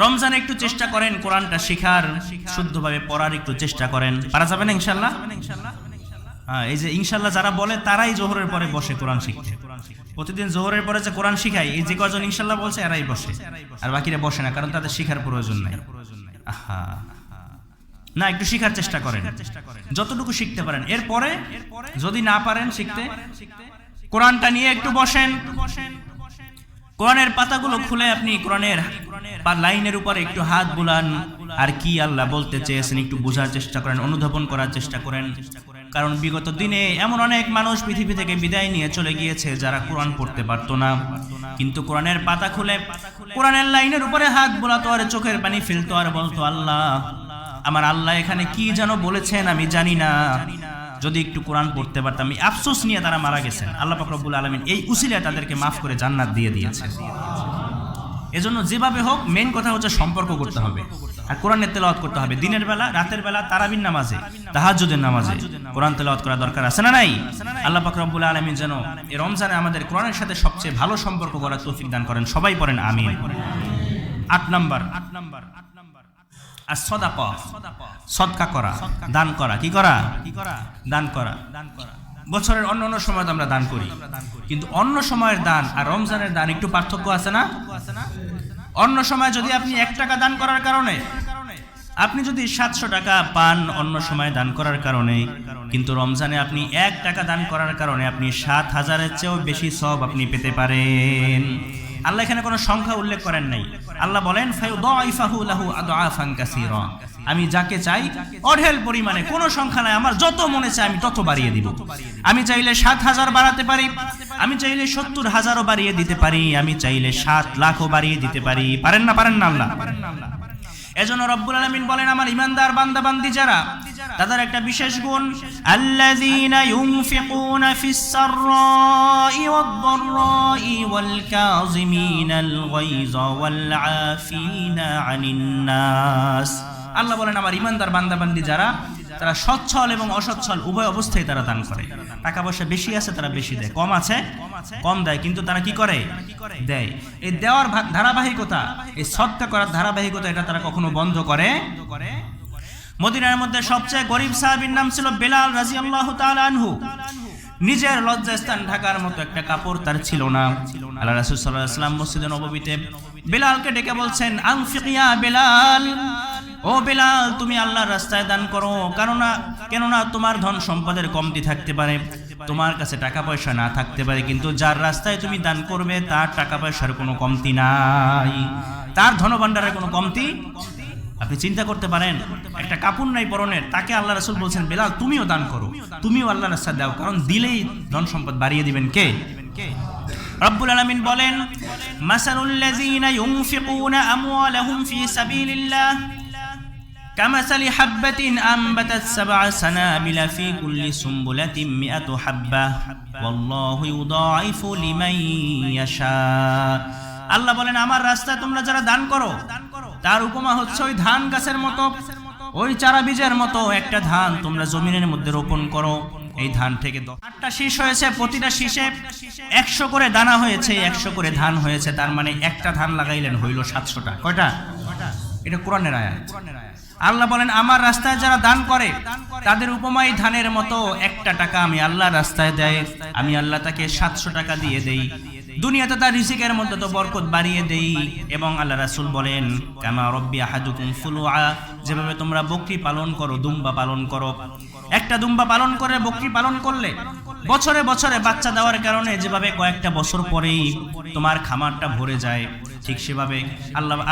রমজানে একটু চেষ্টা করেন কোরআনটা শেখার, শুদ্ধভাবে পড়ার একটু চেষ্টা করেন। পারা যাবে না ইনশাআল্লাহ? হ্যাঁ, এই যে ইনশাআল্লাহ যারা বলে তারাই জোহরের পরে বসে কোরআন শিখতে। প্রতিদিন জোহরের পরে যে কোরআন শিখাই, এই যে কজন ইনশাআল্লাহ বলছে এরাই বসে, আর বাকিরা বসে না, কারণ তাদের শিখার প্রয়োজন নাই। আহা, না, একটু শিখার চেষ্টা করেন, যতটুকু শিখতে পারেন। এরপরে যদি না পারেন শিখতে, কোরআনটা নিয়ে একটু বসেন, কোরআনের পাতাগুলো খুলে আপনি কোরআনের লাইনের উপরে একটু হাত বুলান, আর কি আল্লাহ বলতে চেয়েছেন একটু বোঝার চেষ্টা করেন, অনুধাবন করার চেষ্টা করেন। কারণ বিগত দিনে এমন অনেক মানুষ পৃথিবী থেকে বিদায় নিয়ে চলে গিয়েছে যারা কোরআন পড়তে পারতো না, কিন্তু কোরআনের পাতা খুলে কোরআনের লাইনের উপরে হাত বোলাতো আর চোখের পানি ফেলতো আর বলতো, আল্লাহ, আমার আল্লাহ এখানে কি যেন বলেছেন আমি জানি না, যদি একটু কোরআন পড়তে পারতাম। আফসোস নিয়ে তারা মারা গেছেন। আল্লাহ পাক রব্বুল আলামিন এই উসিলায় তাদেরকে মাফ করে জান্নাত দিয়ে দিয়েছে। এজন্য যেভাবে হোক মেইন কথা হচ্ছে সম্পর্ক করতে হবে আর কোরআনের তেলাওয়াত করতে হবে। দিনের বেলা, রাতের বেলা, তারাবির নামাজে, তাহাজ্জুদের নামাজে কোরআন তেলাওয়াত করা দরকার আছে না নাই? আল্লাহ পাক রব্বুল আলামিন যেন এই রমজানে আমাদের কোরআনের সাথে সবচেয়ে ভালো সম্পর্ক করার তৌফিক দান করেন। সবাই পড়েন আমিন। 8 নাম্বার as-সাদাকা, সদকা করা, দান করা। কি করা? দান করা। বছরের অন্য সময় আমরা দান করি, কিন্তু অন্য সময়ের দান আর রমজানের দান একটু পার্থক্য আছে না? অন্য সময় যদি আপনি 1 টাকা দান করার কারণে আপনি যদি 700 টাকা পান অন্য সময় দান করার কারণে, কিন্তু রমজানে আপনি 1 টাকা দান করার কারণে আপনি 7000-এর চেয়েও বেশি সওয়াব আপনি পেতে পারেন। আল্লাহ এখানে কোনো সংখ্যা উল্লেখ করেন নাই। আল্লাহ বলেন ফায়ুদাইফাহু লাহু আদআফান কাসীরা, আমি যাকে চাই অঢেল পরিমাণে, কোনো সংখ্যা নাই, আমার যত মনে চায় আমি তত বাড়িয়ে দিব। আমি চাইলে 7000 বাড়াতে পারি, আমি চাইলে 70000ও বাড়িয়ে দিতে পারি, আমি চাইলে 7 লাখও বাড়িয়ে দিতে পারি। পারেন না? পারেন না আল্লাহ? এজন্য রব্বুল আলামিন বলেন, আমার ঈমানদার বান্দা বান্দি যারা, তাদের একটা বিশেষ গুণ, আল্লাযীনা ইউনফিকুনা ফিস সাররাই ওয়াদ দাররাই ওয়াল কাযিমিনাল গায়যা ওয়াল আফিনা আনিন নাস। আল্লাহ বলেন, আমার ঈমানদার বান্দা বান্দি যারা, তারা সচ্ছল এবং অসচ্ছল উভয় অবস্থায় তারা দান করে। টাকা পয়সা বেশি আছে তারা বেশি দেয়, কম আছে কম দেয়, কিন্তু তারা কি করে? দেয়। এই দেওয়ার ধারাবাহিকতা, এই সদকা করার ধারাবাহিকতা, এটা তারা কখনো বন্ধ করে। মদিনার মধ্যে সবচেয়ে গরিব সাহাবীর নাম ছিল বেলাল রাদিয়াল্লাহু তাআলা আনহু। নিজের লজ্জাস্থান ঢাকার মতো একটা কাপড় তার ছিল না। আল্লাহ রাসূল সাল্লাল্লাহু আলাইহি ওয়াসাল্লাম মসজিদে নববীতে বেলালকে ডেকে বলছেন, আনফিক ইয়া বেলাল, ও বেলাল, তুমি আল্লাহর রাস্তায় দান করো। কেননা তোমার ধন সম্পদের কমতি থাকতে পারে, তোমার কাছে টাকা পয়সা না থাকতে পারে, কিন্তু যার রাস্তায় তুমি দান করবে তার টাকা পয়সার কোনো কমতি নাই, তার ধনভাণ্ডারের কোনো কমতি। আপনি চিন্তা করতে পারেন, একটা কাপড় নাই পরনের, তাকে আল্লাহ রাসূল বলছেন, বেলাল তুমিও দান করো, তুমিও আল্লাহর রাস্তায় দাও, কারণ দিলেই ধন সম্পদ বাড়িয়ে দিবেন কে? রব্বুল আলামিন বলেন, মাসালুল লাযীনা ইউনফিকুনা আমওয়ালাহুম ফি সাবিলিল্লাহ কামাসালি হাববাতিন আমবাতাত সাবআ সানাবিলা ফি কুল্লি সুমবুলাতিন মিআতু হাব্বাহ ওয়াল্লাহু ইউদাইফু লিমান ইয়াশা। আল্লাহ বলেন, আমার রাস্তায় তোমরা যারা দান করো তার উপমা হচ্ছে ওই ধান গাছের মতো, ওই চারা বীজের মতো। একটা ধান তোমরা জমিনের মধ্যে রোপণ করো, এই ধান থেকে 8টা শীষ হয়েছে, প্রতিটা শীষে 100 করে দানা হয়েছে, 100 করে ধান হয়েছে, তার মানে একটা ধান লাগাইলেন হইল 700টা। কয়টা? এটা কোরআনের আয়াত। আল্লাহ বলেন, আমার রাস্তায় যারা দান করে তাদের উপমাই ধানের মতো। 1টা টাকা আমি আল্লাহর রাস্তায় দেয়, আমি আল্লাহ তাকে 700 টাকা দিয়ে দেই। দুনিয়াতে তার রিজিকের মধ্যে তো বরকত বাড়িয়ে দেই। এবং আল্লাহ রাসূল বলেন, কামা রব্বি আহাদুকুম ফুলুআ, যেভাবে তোমরা বকরি পালন করো, দুম্বা পালন করো, একটা দুম্বা পালন করে বকরি পালন করলে বছরে বছরে বাচ্চা দেওয়ার কারণে যেভাবে কয়েকটা বছর পরেই তোমার খামারটা ভরে যায়, ঠিক সেভাবে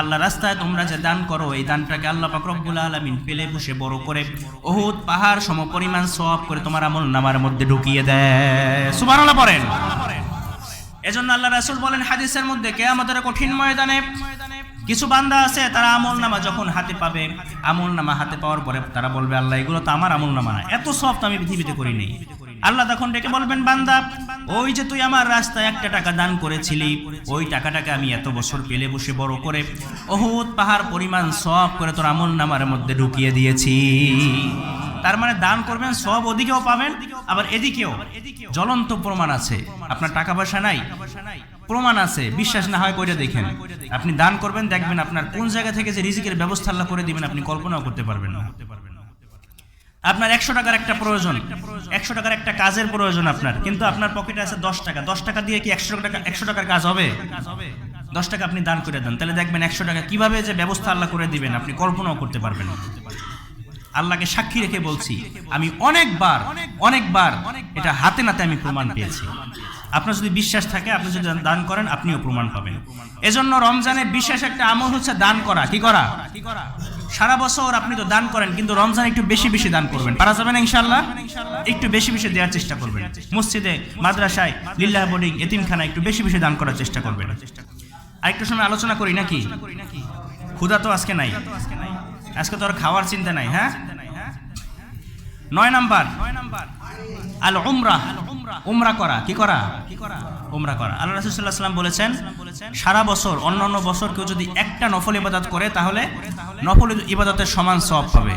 আল্লাহ রাস্তায় তোমরা যে দান করো, এই দানটাকে আল্লাহ পাক রব্বুল আলামিন পেলে বসে বড় করে উহুদ পাহাড় সমপরিমাণ সওয়াব করে তোমার আমলনামার মধ্যে ঢুকিয়ে দেয়। সুবহানাল্লাহ পড়েন। এজন্য আল্লাহ রাসূল বলেন হাদিসের মধ্যে, কিয়ামতের কঠিন ময়দানে কিছু বান্দা আছে, তারা আমলনামা যখন হাতে পাবে, আমলনামা হাতে পাওয়ার পরে তারা বলবে, আল্লাহ এগুলো তো আমার আমলনামা না, এত সওয়াব তো আমি পৃথিবীতে করি নাই। আল্লাহ তখন ডেকে বলবেন, বান্দা, ওই যে তুই আমার রাস্তায় 1টা টাকা দান করেছিলি, ওই টাকাটাকে আমি এত বছর পেলে বসে বড় করে উহুদ পাহাড় পরিমাণ সওয়াব করে তোর আমলনামার মধ্যে ঢুকিয়ে দিয়েছি। তার মানে দান করবেন, সওয়াব ওদিকেও পাবেন, আবার এদিকেও। জ্বলন্ত প্রমাণ আছে। আপনার টাকা পয়সা নাই, প্রমাণ আছে, বিশ্বাস না হয় কইরা দেখেন। আপনি দান করবেন, দেখবেন আপনার কোন জায়গা থেকে যে রিজিকের ব্যবস্থা আল্লাহ করে দিবেন আপনি কল্পনাও করতে পারবেন না। আপনার 100 টাকার একটা প্রয়োজন, 100 টাকার একটা কাজের প্রয়োজন আপনার, কিন্তু আপনার পকেটে আছে 10 টাকা। 10 টাকা দিয়ে কি 100 টাকার কাজ হবে? 10 টাকা আপনি দান করে দেন, তাহলে দেখবেন 100 টাকা কিভাবে যে ব্যবস্থা আল্লাহ করে দিবেন আপনি কল্পনাও করতে পারবেন না। আল্লাহকে সাক্ষী রেখে বলছি, আমি অনেকবার এটা হাতে নাতে আমি প্রমাণ পেয়েছি। আপনার যদি বিশ্বাস থাকে, আপনি যদি দান করেন, আপনিও প্রমাণ পাবেন। এজন্য রমজানের বিশেষ একটা আমল হচ্ছে দান করা। কি করা? সারা বছর আপনি তো দান করেন, কিন্তু রমজান একটু বেশি বেশি দান করবেন। পারা যাবে না ইনশাআল্লাহ? একটু বেশি বেশি দেওয়ার চেষ্টা করবেন। মসজিদে, মাদ্রাসায়, লিল্লাহ বোর্ডিং, এতিমখানায় একটু বেশি বেশি দান করার চেষ্টা করবেন। আরেকটু সময় আলোচনা করি নাকি? ক্ষুধা তো আজকে নাই, আজকে তো আর খাওয়ার চিন্তা নাই। হ্যাঁ, 9 নাম্বার আল উমরাহ, উমরা করা। কি করা? উমরা করা। আল্লাহ রাসূল সাল্লাল্লাহু আলাইহি ওয়াসাল্লাম বলেছেন, সারা বছর অন্যান্য বছর কেউ যদি একটা নফল ইবাদত করে তাহলে নফল ইবাদতের সমান সওয়াব পাবে।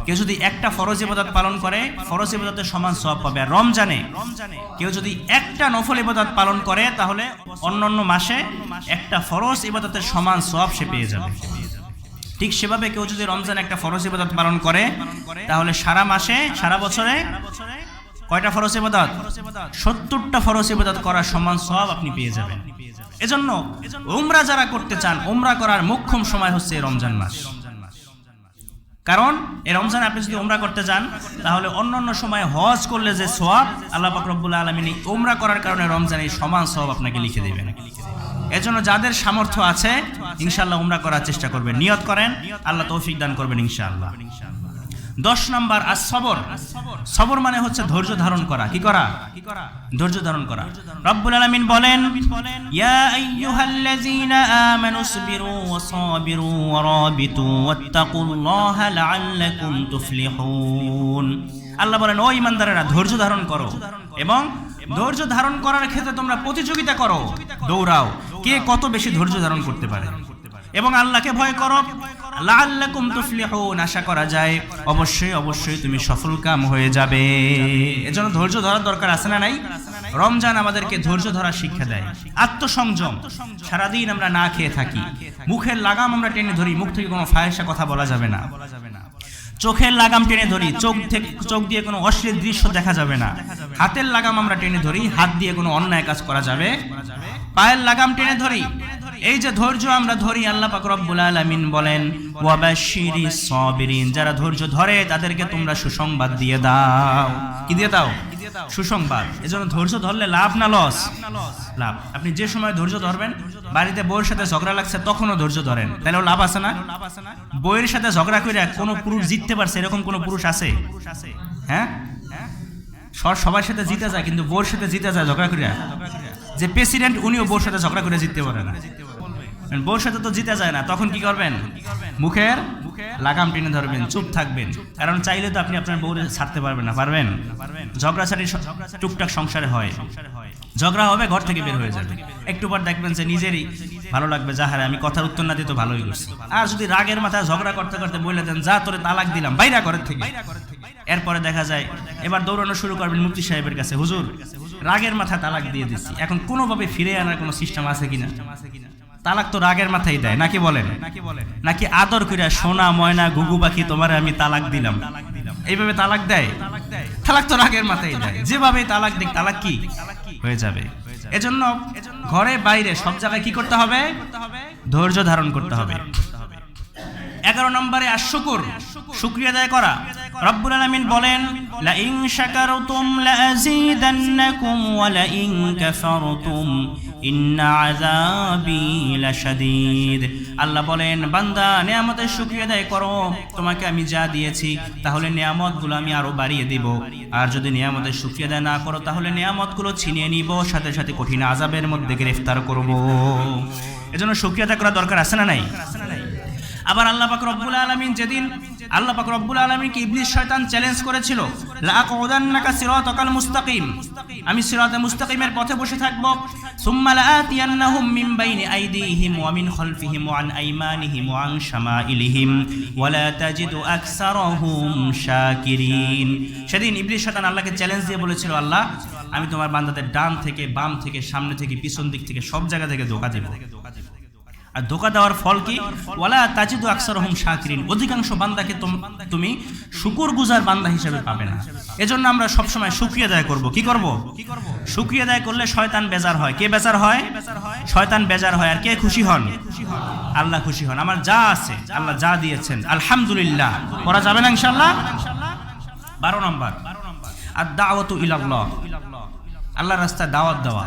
কেউ যদি একটা ফরজ ইবাদত পালন করে ফরজ ইবাদতের সমান সওয়াব পাবে। আর রমজানে কেউ যদি একটা নফল ইবাদত পালন করে তাহলে অন্যান্য মাসে একটা ফরজ ইবাদতের সমান সওয়াব সে পেয়ে যাবে। ঠিক সেভাবে কেউ যদি রমজানে একটা ফরজ ইবাদত পালন করে তাহলে সারা মাসে সারা বছরে কয়টা ফরজ ইবাদত? 70টা ফরজ ইবাদত করার সমান সওয়াব আপনি পেয়ে যাবেন। এজন্য উমরা যারা করতে চান, উমরা করার মোক্ষম সময় হচ্ছে রমজান মাস। কারণ এই রমজানে আপনি যদি উমরা করতে যান তাহলে অন্যান্য সময় হজ করলে যে সওয়াব আল্লাহ পাক রব্বুল আলামিন উমরা করার কারণে রমজানে সমান সওয়াব আপনাকে লিখে দেবেন। এজন্য যাদের সামর্থ্য আছে ইনশাআল্লাহ উমরা করার চেষ্টা করবেন, নিয়ত করেন, আল্লাহ তৌফিক দান করবেন ইনশাআল্লাহ। 10 নাম্বার আস-সবর। সবর মানে হচ্ছে ধৈর্য ধারণ করা। কি করা? ধৈর্য ধারণ করা। রব্বুল আলামিন বলেন, ইয়া আইয়ুহাল্লাযীনা আমানুসবিরু ওয়া সাবিরু ওয়া রাবিতু ওয়াত্তাকুল্লাহা লাআল্লাকুম তুফলিহুন। আল্লাহ বলেন, ও ঈমানদারেরা ধৈর্য ধারণ করো এবং ধৈর্য ধারণ করার ক্ষেত্রে তোমরা প্রতিযোগিতা করো, দৌড়াও, কে কত বেশি ধৈর্য ধারণ করতে পারে, এবং আল্লাহকে ভয় করো, লাআল্লাকুম তুফলিহুন, আশা করা যায় অবশ্যই অবশ্যই তুমি সফলকাম হয়ে যাবে। এজন্য ধৈর্য ধরার দরকার আছে না নাই? রমজান আমাদেরকে ধৈর্য ধরার শিক্ষা দেয়, আত্মসংযম। সারাদিন আমরা না খেয়ে থাকি, মুখের লাগাম আমরা টেনে ধরি, মুখ থেকে কোনো ফাহিশা কথা বলা যাবে না, চোখের লাগাম টেনে ধরি, চোখ দিয়ে কোনো অশ্লীল দৃশ্য দেখা যাবে না, হাতের লাগাম আমরা টেনে ধরি, হাত দিয়ে কোনো অন্যায় কাজ করা যাবে, পায়ের লাগাম টেনে ধরি। এই যে ধৈর্য আমরা ধরি, আল্লাহ পাক রব্বুল আলামিন বলেন, ওয়াবাশশিরিস সাবিরিন, যারা ধৈর্য ধরে তাদেরকে তোমরা সুসংবাদ দিয়ে দাও। কি দিয়ে দাও? সুসংবাদ। এজন্য ধৈর্য ধরলে লাভ না লস? লাভ। আপনি যে সময় ধৈর্য ধরবেন, বাড়িতে বউয়ের সাথে ঝগড়া লাগছে তখনও ধৈর্য ধরেন, তাহলে লাভ আছে না? বউয়ের সাথে ঝগড়া করে কোনো পুরুষ জিততে পারছে এরকম কোনো পুরুষ আছে? হ্যাঁ, সবার সাথে জিতে যায় কিন্তু বউয়ের সাথে জিতে যায় ঝগড়া করে। যে প্রেসিডেন্ট উনিও বউর সাথে ঝগড়া করে জিততে পারে না, বউর সাথে তো জিতে যায় না। তখন কি করবেন? মুখের লাগাম টেনে ধরবেন, চুপ থাকবেন। কারণ চাইলে তো আপনি আপনার বউরে ছাড়তে পারবেন না, পারবেন? ঝগড়াঝাটি টুকটাক সংসারে হয়, ঝগড়া হবে, ঘর থেকে বের হয়ে যাবে। একটু পর দেখবেন যে নিজেরই ভালো লাগবে, যাহারে আমি কথার উত্তর না দিয়ে তো ভালোই করছি। আর যদি রাগের মাথায় ঝগড়া করতে করতে বলে দেন, যা তোরে তালাক দিলাম, বাইরা ঘরের থেকে, এরপরে দেখা যায় এবার দৌড়ানো শুরু করবেন মুফতি সাহেবের কাছে, হুজুর রাগের মাথায় তালাক দিয়ে দিচ্ছি, এখন কোনোভাবে ফিরে আনার কোনো সিস্টেম আছে কিনা? তালাক তো রাগের মাথায় দেয় নাকি বলেন? নাকি আদর কইরা সোনা ময়না গুগু পাখি তোমারে আমি তালাক দিলাম, এইভাবে তালাক দেয়? তালাক তো রাগের মাথায় দেয়। যেভাবে তালাক দিক, তালাক কি হয়ে যাবে। এজন্য ঘরে বাইরে সব জায়গায় কি করতে হবে? ধৈর্য ধারণ করতে হবে। 11 নম্বরে আশ-শুকর, শুকরিয়া আদায় করা। রব্বুল আলামিন বলেন, লা ইন শাকারতুম লাযীদান্নাকুম ওয়া লা ইন কাফারতুম ইন্না আযাবি লাশাদীদ। আল্লাহ বলেন, বান্দা নিয়ামতের শুকরিয়া আদায় করো, তোমাকে আমি যা দিয়েছি তাহলে নিয়ামতগুলো আমি আরো বাড়িয়ে দেব, আর যদি নিয়ামতের শুকরিয়া আদায় না করো তাহলে নিয়ামতগুলো ছিনিয়ে নিব, সাথে সাথে কঠিন আযাবের মধ্যে গ্রেফতার করব। এজন্য শুকরিয়া আদায় করা দরকার আছে না নাই? আবার আল্লাহ পাক রব্বুল আলামিন যেদিন আল্লাহ পাক রব্বুল আলামিনকে ইবলিস শয়তান চ্যালেঞ্জ করেছিল, লাআকুদান্নাকা সিরাতাকাল মুস্তাকিম, আমি সিরাতে মুস্তাকিমের পথে বসে থাকব, সুম্মা লাআতিয়ান্নাহুম মিন বাইনি আইদিহিম ওয়া মিন খালফিহিম ওয়া আন আইমানিহিম ওয়া আন শামাইলিহিম ওয়া লা তাজিদু আকসারাহুম শাকিরিন। সেদিন ইবলিস শয়তান আল্লাহকে চ্যালেঞ্জ দিয়ে বলেছিল, আল্লাহ আমি তোমার বান্দাদের ডান থেকে বাম থেকে সামনে থেকে পিছন দিক থেকে সব জায়গা থেকে ধোঁকা দেব। আর ধোঁকা দেওয়ার ফল কি? ওয়ালা তাজিদু আকসারহুম শাকিরিন, অধিকাংশ বান্দাকে তুমি শুকরগুজার বান্দা হিসেবে পাবে না। এজন্য আমরা সব সময় শুকরিয়া আদায় করব। কি করব? শুকরিয়া আদায় করলে শয়তান বেজার হয়। কে বেজার হয়? শয়তান বেজার হয়। আর কে খুশি হন? আল্লাহ খুশি হন। আমার যা আছে আল্লাহ যা দিয়েছেন আলহামদুলিল্লাহ করা যাবে না ইনশাআল্লাহ। 12 নম্বর আদ-দাওয়াতু ইলাল্লাহ, আল্লাহর রাস্তায় দাওয়াত দেওয়া,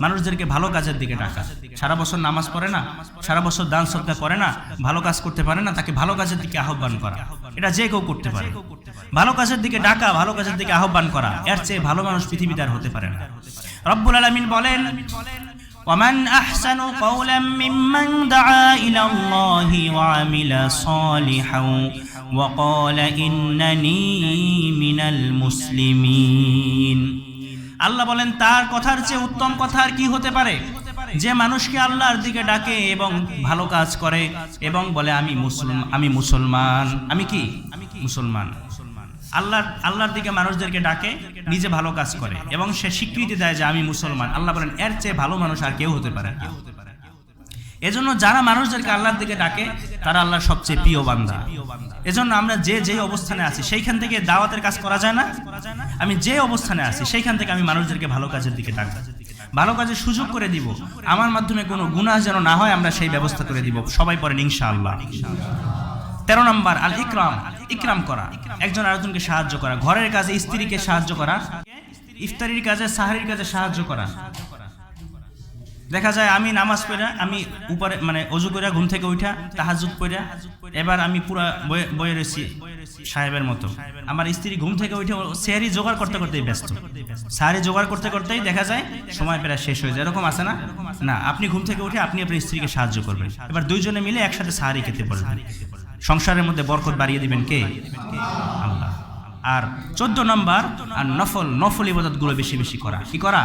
মানুষদেরকে ভালো কাজের দিকে ডাকা। সারা বছর নামাজ পড়ে না, সারা বছর দান সদকা করে না, ভালো কাজ করতে পারে না, তাকে ভালো কাজের দিকে আহ্বান করা। এটা যে কেউ করতে পারে। ভালো কাজের দিকে ডাকা, ভালো কাজের দিকে আহ্বান করা, এর চেয়ে ভালো মানুষ পৃথিবীতে আর হতে পারে না। রব্বুল আলামিন বলেন, ومن أحسن قولا ممن دعا إلى الله وعمل صالحا وقال إنني من المسلمين আল্লাহ বলেন তার কথার চেয়ে উত্তম কথা আর কি হতে পারে যে মানুষকে আল্লাহর দিকে ডাকে এবং ভালো কাজ করে এবং বলে আমি মুসলমান আমি কি মুসলমান আল্লাহর দিকে মানুষদেরকে ডাকে নিজে ভালো কাজ করে এবং সে স্বীকৃতি দেয় যে আমি মুসলমান আল্লাহ বলেন এর চেয়ে ভালো মানুষ আর কেউ হতে পারে না এজন্য যারা মানুষদেরকে আল্লাহর দিকে ডাকে তারা আল্লাহর সবচেয়ে প্রিয় বান্দা এজন্য আমরা যে অবস্থানে আছি সেইখান থেকে দাওয়াতের কাজ করা যায় না আমি যে অবস্থানে আছি সেইখান থেকে আমি মানুষদেরকে ভালো কাজের দিকে ডাকবো ভালো কাজের সুযোগ করে দিব আমার মাধ্যমে কোনো গুনাহ যেন না হয় আমরা সেই ব্যবস্থা করে দিব সবাই পড়েন ইনশাআল্লাহ 13 নম্বর আল ইকরাম করা একজন আরেকজনকে সাহায্য করা ঘরের কাজে স্ত্রীকে সাহায্য করা ইফতারির কাজে সাহারির কাজে সাহায্য করা দেখা যায় আমি নামাজ পড়া আমি উপরে মানে ওযু করে ঘুম থেকে উঠা তাহাজ্জুদ পড়া এবার আমি পুরো বয়ে রয়েছি সাহেবের মতো আমার স্ত্রী ঘুম থেকে উঠে সেহরি জোগাড় করতে করতেই ব্যস্ত সাহরি জোগাড় করতে করতেই দেখা যায় সময় প্রায় শেষ হয়ে যায় এরকম আছে না না আপনি ঘুম থেকে উঠে আপনি আপনার স্ত্রীকে সাহায্য করবেন এবার দুইজনে মিলে একসাথে সাহরি খেতে বলবেন সংসারের মধ্যে বরকত বাড়িয়ে দিবেন কে আল্লাহ আর 14 নম্বর আর নফল ইবাদতগুলো বেশি বেশি করা কি করা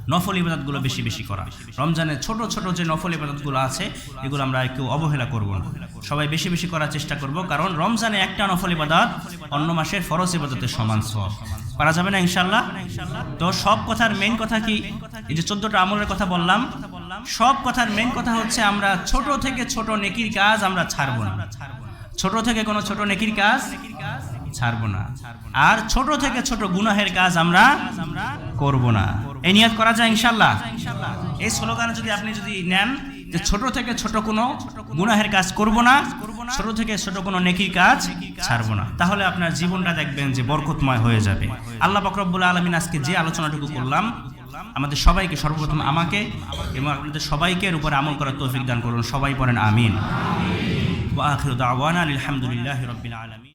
নফল ইবাদতগুলো বেশি বেশি করা রমজানে ছোট ছোট যে নফল ইবাদতগুলো আছে এগুলো আমরা একটু অবহেলা করব না সবাই বেশি বেশি করার চেষ্টা করব কারণ রমজানে একটা নফল ইবাদত অন্য মাসের ফরজ ইবাদতের সমান সওয়াব পারা যাবে না ইনশাআল্লাহ তো সব কথার মেইন কথা কি এই যে 14টা আমলের কথা বললাম সব কথার মেইন কথা হচ্ছে আমরা ছোট থেকে ছোট নেকির কাজ আমরা ছাড়বো না ছোট থেকে কোনো ছোট নেকির কাজ ছাড়বো না আর ছোট থেকে ছোট গুনাহের কাজ আমরা করব না এই নিয়ত করা যায় ইনশাআল্লাহ এই স্লোগান যদি আপনি নেন যে ছোট থেকে ছোট কোনো গুনাহের কাজ করব না ছোট থেকে ছোট কোনো নেকির কাজ ছাড়বো না তাহলে আপনার জীবনটা দেখবেন যে বরকতময় হয়ে যাবে আল্লাহ পাক রব্বুল আলামিন আজকে যে আলোচনাটুকু করলাম আমাদের সবাইকে সর্বপ্রথম আমাকে এবং আপনাদের সবাইকে এর উপরে আমল করার তৌফিক দান করুন সবাই পড়েন আমিন ওয়া আখিরু দাওয়ানা আলহামদুলিল্লাহি রাব্বিল আলামিন।